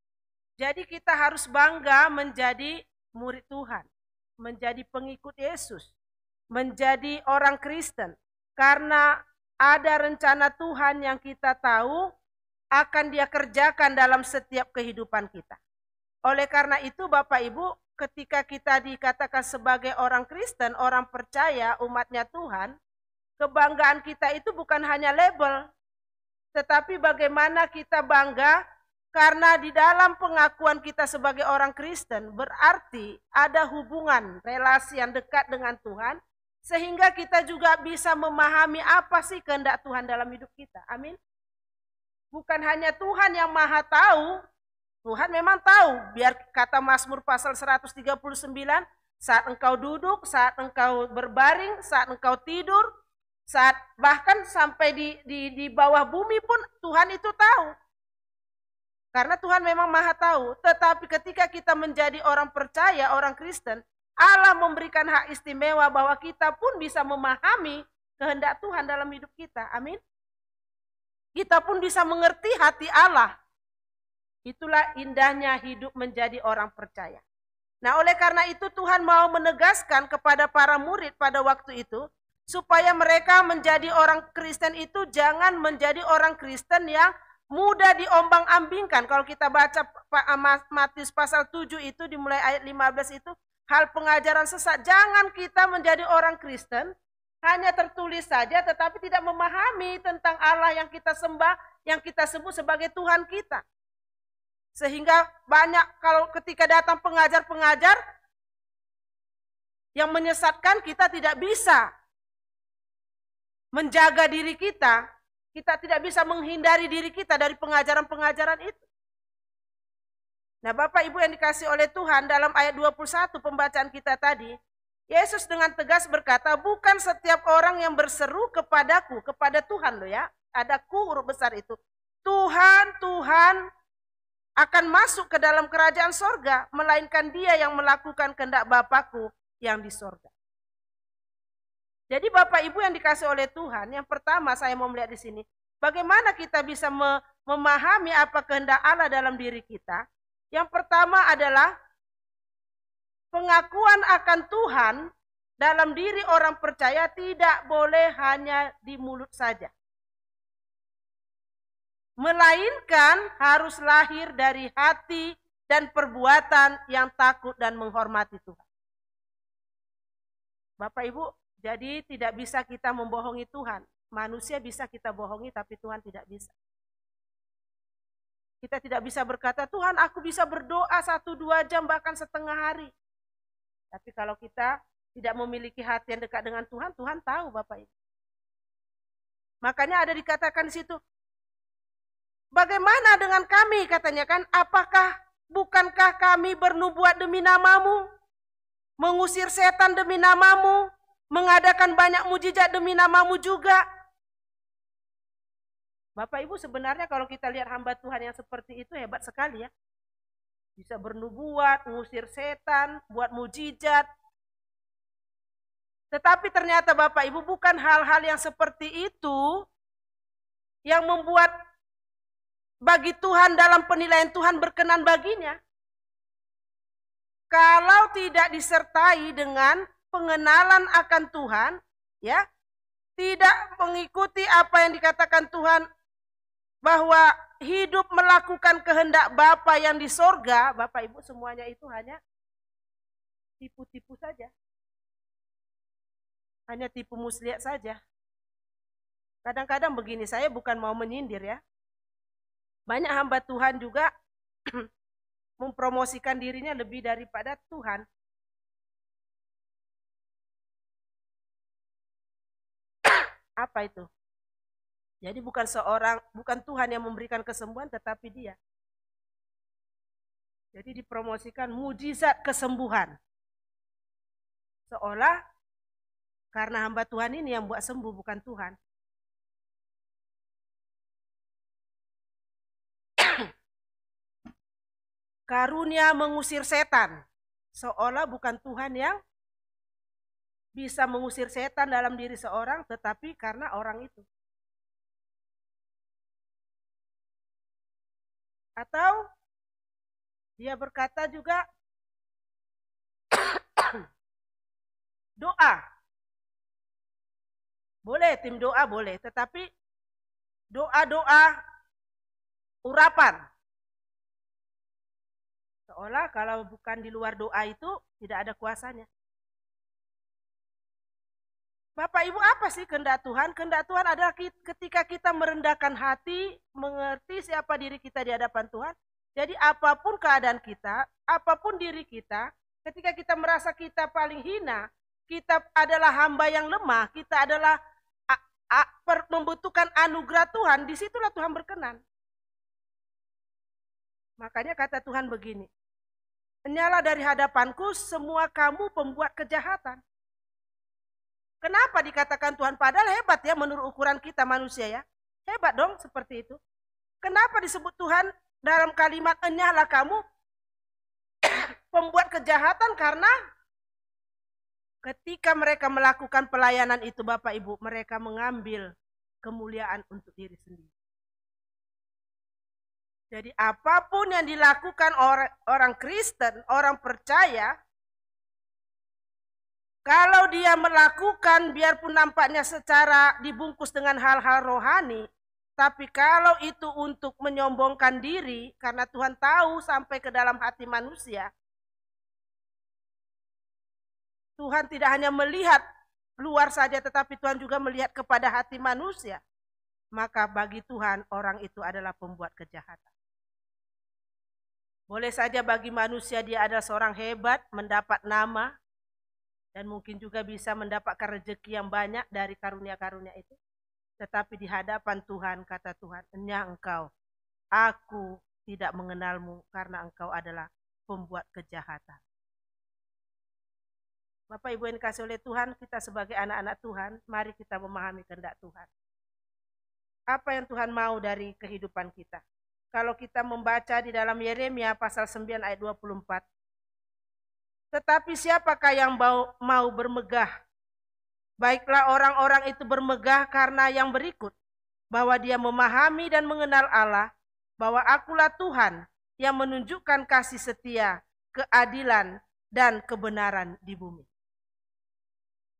Jadi kita harus bangga menjadi murid Tuhan, menjadi pengikut Yesus, menjadi orang Kristen, karena ada rencana Tuhan yang kita tahu akan Dia kerjakan dalam setiap kehidupan kita. Oleh karena itu Bapak Ibu, ketika kita dikatakan sebagai orang Kristen, orang percaya, umatnya Tuhan, kebanggaan kita itu bukan hanya label, tetapi bagaimana kita bangga karena di dalam pengakuan kita sebagai orang Kristen berarti ada hubungan, relasi yang dekat dengan Tuhan, sehingga kita juga bisa memahami apa sih kehendak Tuhan dalam hidup kita. Amin. Bukan hanya Tuhan yang maha tahu, Tuhan memang tahu. Biar kata Mazmur pasal 139, saat engkau duduk, saat engkau berbaring, saat engkau tidur, saat bahkan sampai di bawah bumi pun Tuhan itu tahu. Karena Tuhan memang maha tahu. Tetapi ketika kita menjadi orang percaya, orang Kristen, Allah memberikan hak istimewa bahwa kita pun bisa memahami kehendak Tuhan dalam hidup kita. Amin. Kita pun bisa mengerti hati Allah. Itulah indahnya hidup menjadi orang percaya. Nah, oleh karena itu Tuhan mau menegaskan kepada para murid pada waktu itu, supaya mereka menjadi orang Kristen itu jangan menjadi orang Kristen yang mudah diombang-ambingkan. Kalau kita baca Matius pasal 7 itu dimulai ayat 15 itu, hal pengajaran sesat. Jangan kita menjadi orang Kristen hanya tertulis saja tetapi tidak memahami tentang Allah yang kita sembah, yang kita sebut sebagai Tuhan kita. Sehingga banyak kalau ketika datang pengajar-pengajar yang menyesatkan, kita tidak bisa menjaga diri kita, kita tidak bisa menghindari diri kita dari pengajaran-pengajaran itu. Nah, Bapak Ibu yang dikasihi oleh Tuhan, dalam ayat 21 pembacaan kita tadi, Yesus dengan tegas berkata, bukan setiap orang yang berseru kepadaku, kepada Tuhan loh ya, ada ku huruf besar itu, Tuhan, Tuhan akan masuk ke dalam kerajaan sorga, melainkan dia yang melakukan kehendak Bapa-Ku yang di sorga. Jadi Bapak Ibu yang dikasihi oleh Tuhan, yang pertama saya mau melihat di sini, bagaimana kita bisa memahami apa kehendak Allah dalam diri kita. Yang pertama adalah pengakuan akan Tuhan dalam diri orang percaya tidak boleh hanya di mulut saja. Melainkan harus lahir dari hati dan perbuatan yang takut dan menghormati Tuhan. Bapak Ibu, jadi tidak bisa kita membohongi Tuhan. Manusia bisa kita bohongi, tapi Tuhan tidak bisa. Kita tidak bisa berkata, Tuhan aku bisa berdoa 1-2 jam bahkan setengah hari. Tapi kalau kita tidak memiliki hati yang dekat dengan Tuhan, Tuhan tahu Bapak Ibu. Makanya ada dikatakan di situ, bagaimana dengan kami katanya kan, bukankah kami bernubuat demi namamu, mengusir setan demi namamu, mengadakan banyak mujizat demi namamu juga. Bapak Ibu sebenarnya kalau kita lihat hamba Tuhan yang seperti itu hebat sekali ya. Bisa bernubuat, mengusir setan, buat mujizat. Tetapi ternyata Bapak Ibu bukan hal-hal yang seperti itu yang membuat bagi Tuhan dalam penilaian Tuhan berkenan baginya. Kalau tidak disertai dengan pengenalan akan Tuhan, ya, tidak mengikuti apa yang dikatakan Tuhan bahwa hidup melakukan kehendak Bapa yang di sorga, Bapak Ibu semuanya itu hanya tipu-tipu saja. Hanya tipu muslihat saja. Kadang-kadang begini, saya bukan mau menyindir ya. Banyak hamba Tuhan juga mempromosikan dirinya lebih daripada Tuhan. Apa itu? Jadi bukan Tuhan yang memberikan kesembuhan, tetapi dia. Jadi dipromosikan mujizat kesembuhan. Seolah karena hamba Tuhan ini yang buat sembuh, bukan Tuhan. Karunia mengusir setan. Seolah bukan Tuhan yang bisa mengusir setan dalam diri seorang, tetapi karena orang itu. Atau dia berkata juga doa. Boleh, tim doa boleh, tetapi doa-doa urapan. Seolah kalau bukan di luar doa itu tidak ada kuasanya. Bapak Ibu, apa sih kehendak Tuhan? Kehendak Tuhan adalah ketika kita merendahkan hati, mengerti siapa diri kita di hadapan Tuhan. Jadi apapun keadaan kita, apapun diri kita, ketika kita merasa kita paling hina, kita adalah hamba yang lemah, kita adalah membutuhkan anugerah Tuhan, disitulah Tuhan berkenan. Makanya kata Tuhan begini, "Enyalah dari hadapanku semua kamu pembuat kejahatan." Kenapa dikatakan Tuhan? Padahal hebat ya menurut ukuran kita manusia ya. Hebat dong seperti itu. Kenapa disebut Tuhan dalam kalimat enyahlah kamu pembuat kejahatan? Karena ketika mereka melakukan pelayanan itu Bapak Ibu, mereka mengambil kemuliaan untuk diri sendiri. Jadi apapun yang dilakukan orang Kristen, orang percaya, kalau dia melakukan biarpun nampaknya secara dibungkus dengan hal-hal rohani, tapi kalau itu untuk menyombongkan diri, karena Tuhan tahu sampai ke dalam hati manusia, Tuhan tidak hanya melihat luar saja, tetapi Tuhan juga melihat kepada hati manusia. Maka bagi Tuhan orang itu adalah pembuat kejahatan. Boleh saja bagi manusia dia adalah seorang hebat, mendapat nama, dan mungkin juga bisa mendapatkan rezeki yang banyak dari karunia-karunia itu. Tetapi di hadapan Tuhan, kata Tuhan, enyah engkau, aku tidak mengenalmu karena engkau adalah pembuat kejahatan. Bapak Ibu yang dikasihi oleh Tuhan, kita sebagai anak-anak Tuhan, mari kita memahami kehendak Tuhan. Apa yang Tuhan mau dari kehidupan kita? Kalau kita membaca di dalam Yeremia pasal 9 ayat 24, tetapi siapakah yang mau bermegah? Baiklah orang-orang itu bermegah karena yang berikut, bahwa dia memahami dan mengenal Allah, bahwa akulah Tuhan yang menunjukkan kasih setia, keadilan, dan kebenaran di bumi.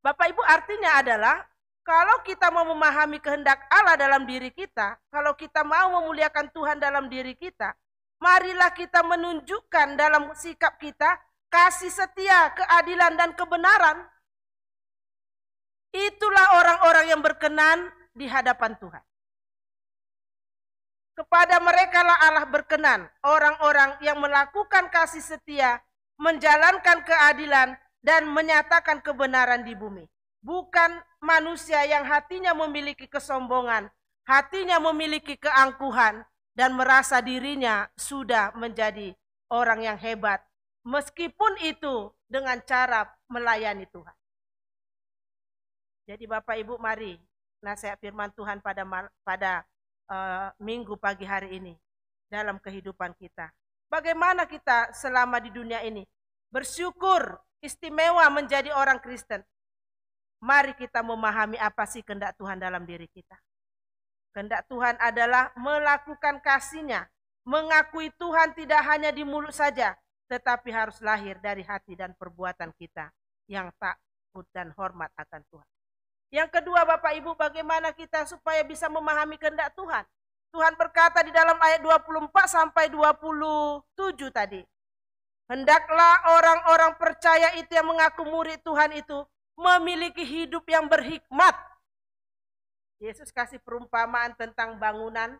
Bapak Ibu, artinya adalah kalau kita mau memahami kehendak Allah dalam diri kita, kalau kita mau memuliakan Tuhan dalam diri kita, marilah kita menunjukkan dalam sikap kita kasih setia, keadilan, dan kebenaran. Itulah orang-orang yang berkenan di hadapan Tuhan. Kepada mereka lah Allah berkenan, orang-orang yang melakukan kasih setia, menjalankan keadilan, dan menyatakan kebenaran di bumi. Bukan manusia yang hatinya memiliki kesombongan, hatinya memiliki keangkuhan, dan merasa dirinya sudah menjadi orang yang hebat. Meskipun itu dengan cara melayani Tuhan. Jadi Bapak Ibu, mari nasihat firman Tuhan pada minggu pagi hari ini dalam kehidupan kita. Bagaimana kita selama di dunia ini bersyukur, istimewa menjadi orang Kristen. Mari kita memahami apa sih kehendak Tuhan dalam diri kita. Kehendak Tuhan adalah melakukan kasih-Nya, mengakui Tuhan tidak hanya di mulut saja, tetapi harus lahir dari hati dan perbuatan kita yang takut dan hormat akan Tuhan. Yang kedua Bapak Ibu, bagaimana kita supaya bisa memahami kehendak Tuhan. Tuhan berkata di dalam ayat 24 sampai 27 tadi. Hendaklah orang-orang percaya itu yang mengaku murid Tuhan itu memiliki hidup yang berhikmat. Yesus kasih perumpamaan tentang bangunan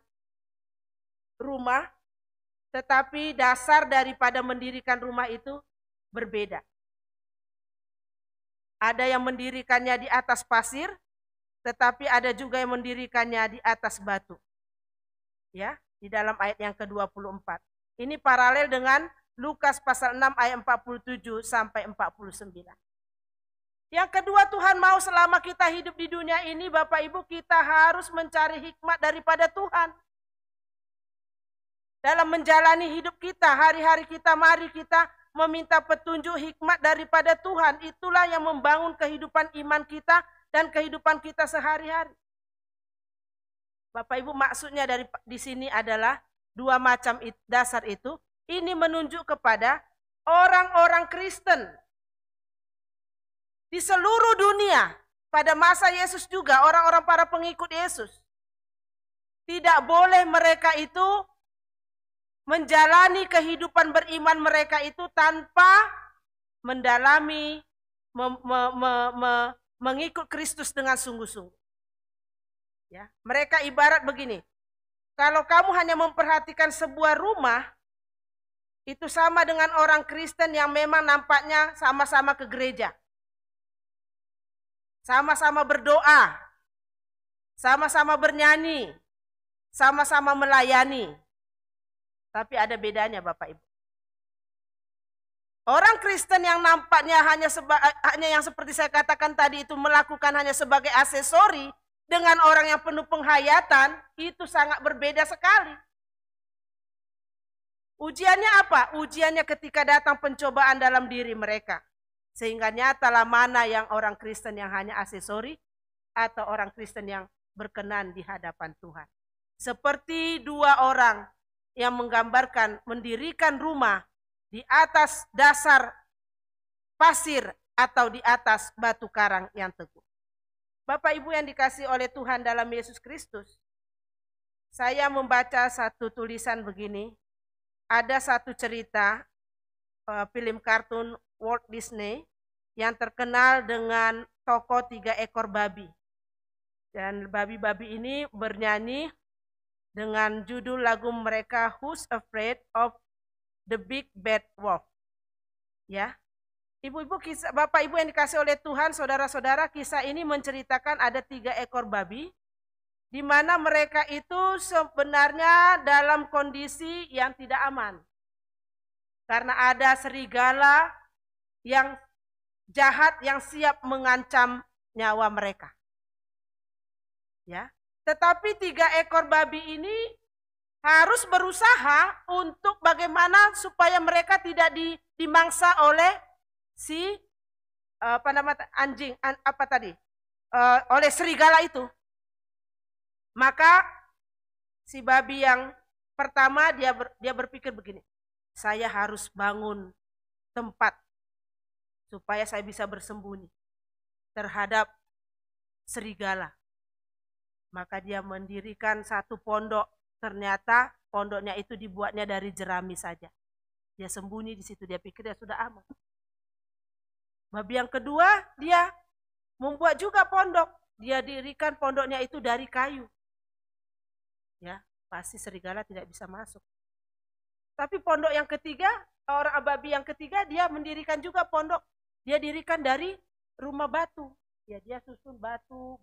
rumah, tetapi dasar daripada mendirikan rumah itu berbeda. Ada yang mendirikannya di atas pasir, tetapi ada juga yang mendirikannya di atas batu. Ya, di dalam ayat yang ke-24. Ini paralel dengan Lukas pasal 6 ayat 47 sampai 49. Yang kedua, Tuhan mau selama kita hidup di dunia ini, Bapak Ibu, kita harus mencari hikmat daripada Tuhan. Dalam menjalani hidup kita, hari-hari kita, mari kita meminta petunjuk hikmat daripada Tuhan. Itulah yang membangun kehidupan iman kita dan kehidupan kita sehari-hari. Bapak Ibu, maksudnya di sini adalah dua macam dasar itu. Ini menunjuk kepada orang-orang Kristen di seluruh dunia. Pada masa Yesus juga, orang-orang para pengikut Yesus. Tidak boleh mereka itu menjalani kehidupan beriman mereka itu tanpa mendalami, mengikut Kristus dengan sungguh-sungguh. Ya, mereka ibarat begini, kalau kamu hanya memperhatikan sebuah rumah, itu sama dengan orang Kristen yang memang nampaknya sama-sama ke gereja. Sama-sama berdoa, sama-sama bernyanyi, sama-sama melayani. Tapi ada bedanya Bapak Ibu. Orang Kristen yang nampaknya hanya yang seperti saya katakan tadi itu melakukan hanya sebagai aksesori dengan orang yang penuh penghayatan, itu sangat berbeda sekali. Ujiannya apa? Ujiannya ketika datang pencobaan dalam diri mereka. Sehingga nyatalah mana yang orang Kristen yang hanya aksesori atau orang Kristen yang berkenan di hadapan Tuhan. Seperti dua orang yang menggambarkan mendirikan rumah di atas dasar pasir atau di atas batu karang yang teguh. Bapak Ibu yang dikasihi oleh Tuhan dalam Yesus Kristus, saya membaca satu tulisan begini. Ada satu cerita film kartun Walt Disney yang terkenal dengan tokoh 3 ekor babi. Dan babi-babi ini bernyanyi dengan judul lagu mereka Who's Afraid of the Big Bad Wolf. Ya. Ibu-ibu, Bapak Ibu yang dikasih oleh Tuhan, saudara-saudara, kisah ini menceritakan ada 3 ekor babi di mana mereka itu sebenarnya dalam kondisi yang tidak aman. Karena ada serigala yang jahat yang siap mengancam nyawa mereka. Ya. Tetapi 3 ekor babi ini harus berusaha untuk bagaimana supaya mereka tidak dimangsa oleh si oleh serigala itu. Maka si babi yang pertama dia berpikir begini, saya harus bangun tempat supaya saya bisa bersembunyi. terhadap serigala. Maka dia mendirikan satu pondok. Ternyata pondoknya itu dibuatnya dari jerami saja. Dia sembunyi di situ, dia pikir dia sudah aman. Babi yang kedua, dia membuat juga pondok. Dia dirikan pondoknya itu dari kayu. Ya, pasti serigala tidak bisa masuk. Tapi pondok yang ketiga, orang babi yang ketiga, dia mendirikan juga pondok. Dia dirikan dari rumah batu. Ya, dia susun batu,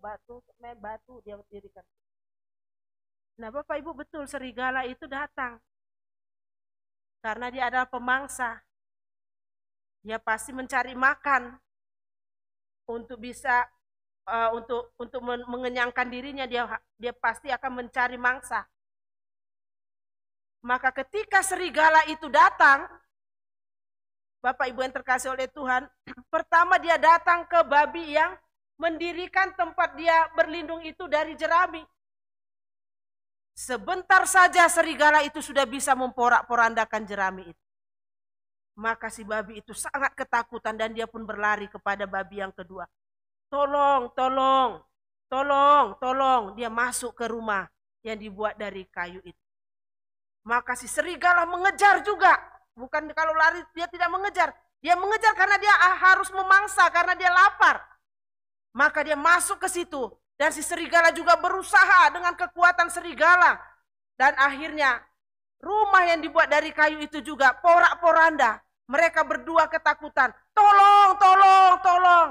semen batu, dia dirikan. Nah, Bapak Ibu betul, serigala itu datang. Karena dia adalah pemangsa. Dia pasti mencari makan untuk bisa untuk mengenyangkan dirinya, dia pasti akan mencari mangsa. Maka ketika serigala itu datang, Bapak Ibu yang terkasih oleh Tuhan, pertama dia datang ke babi yang mendirikan tempat dia berlindung itu dari jerami. Sebentar saja serigala itu sudah bisa memporak-porandakan jerami itu. Maka si babi itu sangat ketakutan dan dia pun berlari kepada babi yang kedua. Tolong, tolong, tolong, tolong. Dia masuk ke rumah yang dibuat dari kayu itu. Maka si serigala mengejar juga. Bukan kalau lari dia tidak mengejar. Dia mengejar karena dia harus memangsa, karena dia lapar. Maka dia masuk ke situ. Dan si serigala juga berusaha dengan kekuatan serigala. Dan akhirnya rumah yang dibuat dari kayu itu juga porak-poranda. Mereka berdua ketakutan. Tolong, tolong, tolong.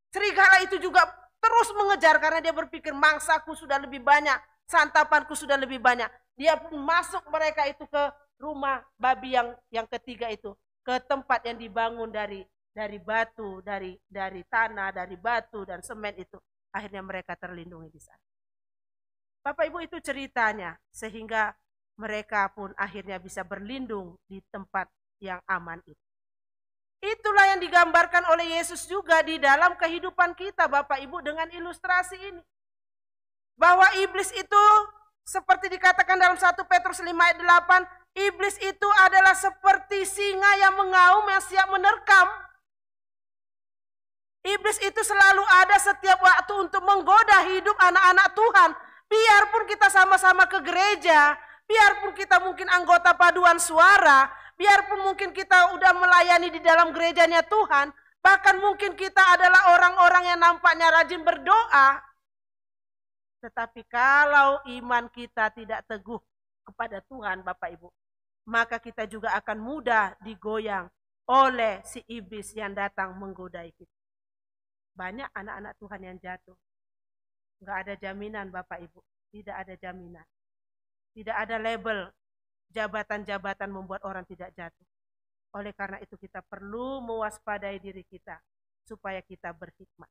Serigala itu juga terus mengejar karena dia berpikir mangsaku sudah lebih banyak. Santapanku sudah lebih banyak. Dia pun masuk mereka itu ke rumah babi yang ketiga itu. Ke tempat yang dibangun dari batu, dari tanah, dari batu dan semen itu. Akhirnya mereka terlindungi di sana. Bapak Ibu itu ceritanya. Sehingga mereka pun akhirnya bisa berlindung di tempat yang aman itu. Itulah yang digambarkan oleh Yesus juga di dalam kehidupan kita Bapak Ibu dengan ilustrasi ini. Bahwa iblis itu seperti dikatakan dalam 1 Petrus 5 ayat 8. Iblis itu adalah seperti singa yang mengaum yang siap menerkam. Iblis itu selalu ada setiap waktu untuk menggoda hidup anak-anak Tuhan. Biarpun kita sama-sama ke gereja, biarpun kita mungkin anggota paduan suara, biarpun mungkin kita udah melayani di dalam gerejanya Tuhan, bahkan mungkin kita adalah orang-orang yang nampaknya rajin berdoa. Tetapi kalau iman kita tidak teguh kepada Tuhan Bapak Ibu, maka kita juga akan mudah digoyang oleh si iblis yang datang menggodai kita. Banyak anak-anak Tuhan yang jatuh. Enggak ada jaminan Bapak Ibu. Tidak ada jaminan. Tidak ada label jabatan-jabatan membuat orang tidak jatuh. Oleh karena itu kita perlu mewaspadai diri kita. Supaya kita berhikmat.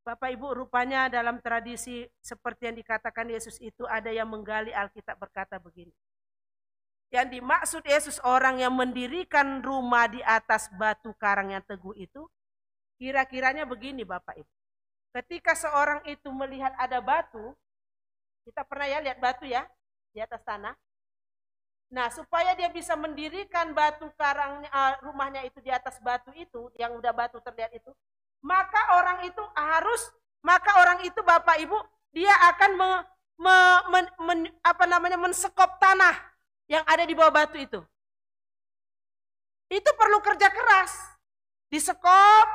Bapak Ibu rupanya dalam tradisi seperti yang dikatakan Yesus itu ada yang menggali Alkitab berkata begini. Yang dimaksud Yesus orang yang mendirikan rumah di atas batu karang yang teguh itu. Kira-kiranya begini Bapak Ibu. Ketika seorang itu melihat ada batu, kita pernah ya lihat batu ya di atas tanah. Nah, supaya dia bisa mendirikan batu karangnya, rumahnya itu di atas batu itu, yang udah batu terlihat itu, maka orang itu Bapak Ibu, dia akan mensekop tanah yang ada di bawah batu itu. Itu perlu kerja keras. Disekop,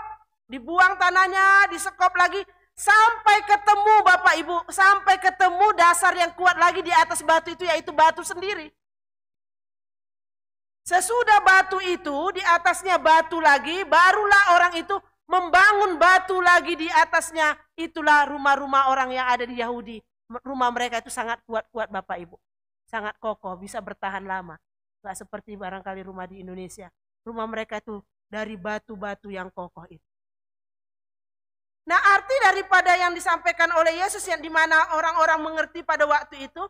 dibuang tanahnya, disekop lagi, sampai ketemu Bapak Ibu, sampai ketemu dasar yang kuat lagi di atas batu itu, yaitu batu sendiri. Sesudah batu itu, di atasnya batu lagi, barulah orang itu membangun batu lagi di atasnya. Itulah rumah-rumah orang yang ada di Yahudi. Rumah mereka itu sangat kuat-kuat Bapak Ibu. Sangat kokoh, bisa bertahan lama. Gak seperti barangkali rumah di Indonesia. Rumah mereka itu dari batu-batu yang kokoh itu. Nah, arti daripada yang disampaikan oleh Yesus yang dimana orang-orang mengerti pada waktu itu,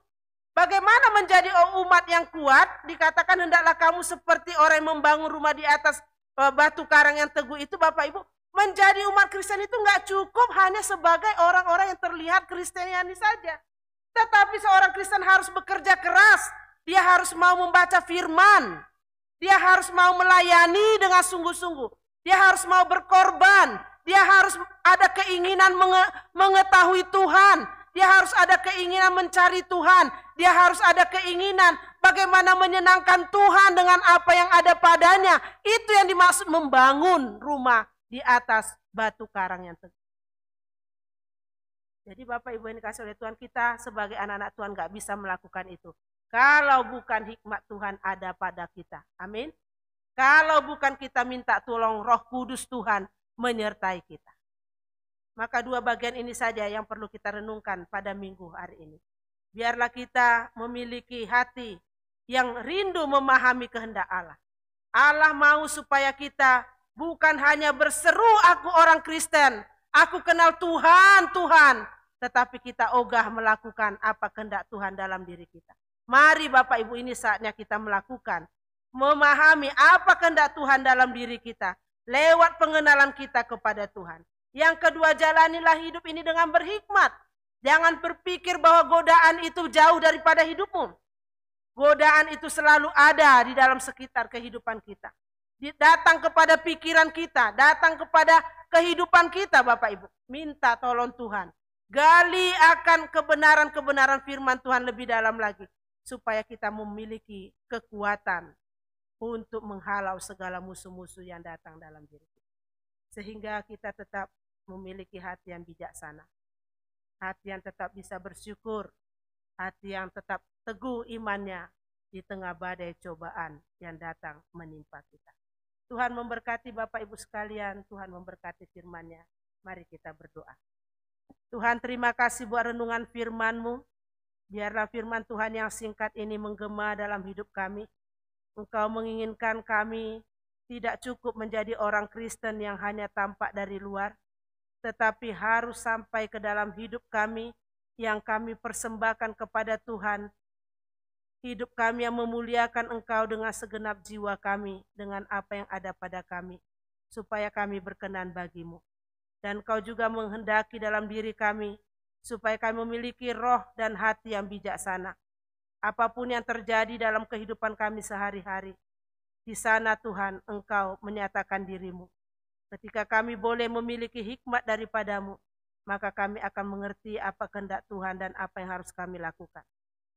bagaimana menjadi umat yang kuat, dikatakan hendaklah kamu seperti orang yang membangun rumah di atas batu karang yang teguh itu Bapak Ibu. Menjadi umat Kristen itu nggak cukup hanya sebagai orang-orang yang terlihat Kristiani saja. Tetapi seorang Kristen harus bekerja keras, dia harus mau membaca firman, dia harus mau melayani dengan sungguh-sungguh, dia harus mau berkorban, Dia harus ada keinginan mengetahui Tuhan. Dia harus ada keinginan mencari Tuhan. Dia harus ada keinginan bagaimana menyenangkan Tuhan dengan apa yang ada padanya. Itu yang dimaksud membangun rumah di atas batu karang yang teguh. Jadi Bapak Ibu yang dikasih oleh Tuhan, kita sebagai anak-anak Tuhan gak bisa melakukan itu. Kalau bukan hikmat Tuhan ada pada kita. Amin. Kalau bukan kita minta tolong Roh Kudus Tuhan menyertai kita. Maka dua bagian ini saja yang perlu kita renungkan pada minggu hari ini. Biarlah kita memiliki hati yang rindu memahami kehendak Allah. Allah mau supaya kita bukan hanya berseru aku orang Kristen, aku kenal Tuhan, Tuhan. Tetapi kita ogah melakukan apa kehendak Tuhan dalam diri kita. Mari Bapak Ibu, ini saatnya kita melakukan. Memahami apa kehendak Tuhan dalam diri kita. Lewat pengenalan kita kepada Tuhan. Yang kedua, jalanilah hidup ini dengan berhikmat. Jangan berpikir bahwa godaan itu jauh daripada hidupmu. Godaan itu selalu ada di dalam sekitar kehidupan kita. Datang kepada pikiran kita, datang kepada kehidupan kita Bapak Ibu. Minta tolong Tuhan. Gali akan kebenaran-kebenaran firman Tuhan lebih dalam lagi. Supaya kita memiliki kekuatan untuk menghalau segala musuh-musuh yang datang dalam diri kita. Sehingga kita tetap memiliki hati yang bijaksana. Hati yang tetap bisa bersyukur. Hati yang tetap teguh imannya di tengah badai cobaan yang datang menimpa kita. Tuhan memberkati Bapak Ibu sekalian. Tuhan memberkati firman-Nya. Mari kita berdoa. Tuhan, terima kasih buat renungan firman-Mu. Biarlah firman Tuhan yang singkat ini menggema dalam hidup kami. Engkau menginginkan kami tidak cukup menjadi orang Kristen yang hanya tampak dari luar, tetapi harus sampai ke dalam hidup kami yang kami persembahkan kepada Tuhan. Hidup kami yang memuliakan Engkau dengan segenap jiwa kami, dengan apa yang ada pada kami, supaya kami berkenan bagi-Mu. Dan Kau juga menghendaki dalam diri kami, supaya kami memiliki roh dan hati yang bijaksana. Apapun yang terjadi dalam kehidupan kami sehari-hari, di sana Tuhan Engkau menyatakan diri-Mu. Ketika kami boleh memiliki hikmat daripada-Mu, maka kami akan mengerti apa kehendak Tuhan dan apa yang harus kami lakukan.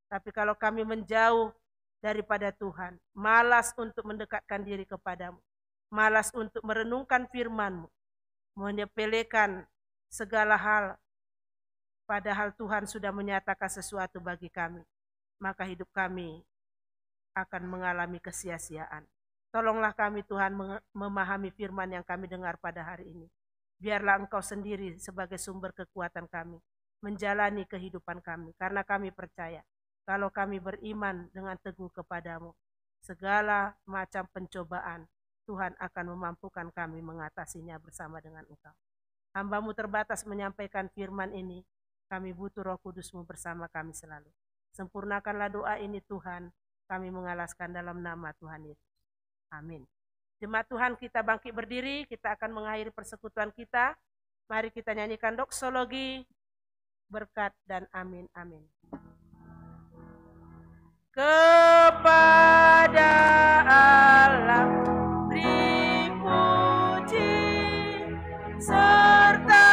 Tapi kalau kami menjauh daripada Tuhan, malas untuk mendekatkan diri kepada-Mu, malas untuk merenungkan firman-Mu, menyepelekan segala hal, padahal Tuhan sudah menyatakan sesuatu bagi kami, maka hidup kami akan mengalami kesia-siaan. Tolonglah kami Tuhan memahami firman yang kami dengar pada hari ini. Biarlah Engkau sendiri sebagai sumber kekuatan kami, menjalani kehidupan kami, karena kami percaya, kalau kami beriman dengan teguh kepada-Mu, segala macam pencobaan, Tuhan akan memampukan kami mengatasinya bersama dengan Engkau. Hamba-Mu terbatas menyampaikan firman ini, kami butuh Roh Kudus-Mu bersama kami selalu. Sempurnakanlah doa ini Tuhan, kami mengalaskan dalam nama Tuhan Yesus. Amin. Jemaat Tuhan, kita bangkit berdiri, kita akan mengakhiri persekutuan kita. Mari kita nyanyikan doksologi, berkat dan amin, amin. Kepada Allah beri puji, serta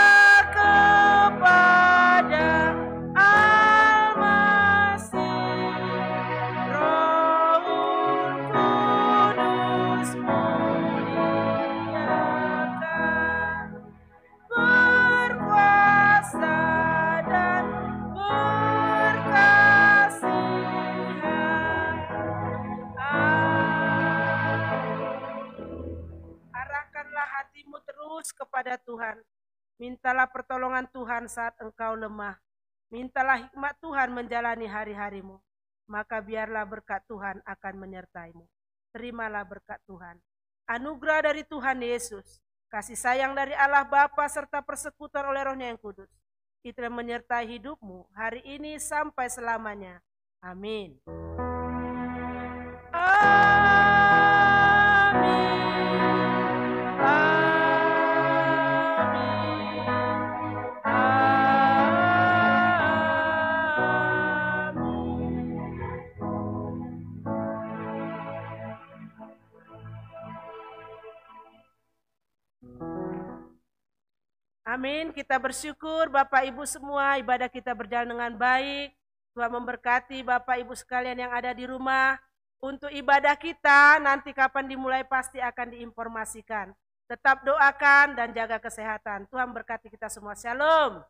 kepada Al-Masih, Rohul Kudus muliakan, berkuasa dan berkasihan. Arahkanlah hatimu terus kepada Tuhan. Mintalah pertolongan Tuhan saat engkau lemah. Mintalah hikmat Tuhan menjalani hari-harimu. Maka biarlah berkat Tuhan akan menyertaimu. Terimalah berkat Tuhan. Anugerah dari Tuhan Yesus, kasih sayang dari Allah Bapa serta persekutuan oleh Roh-Nya yang kudus, itu yang menyertai hidupmu hari ini sampai selamanya. Amin. Amin. Kita bersyukur Bapak Ibu semua, ibadah kita berjalan dengan baik. Tuhan memberkati Bapak Ibu sekalian yang ada di rumah. Untuk ibadah kita nanti kapan dimulai pasti akan diinformasikan. Tetap doakan dan jaga kesehatan. Tuhan berkati kita semua. Shalom.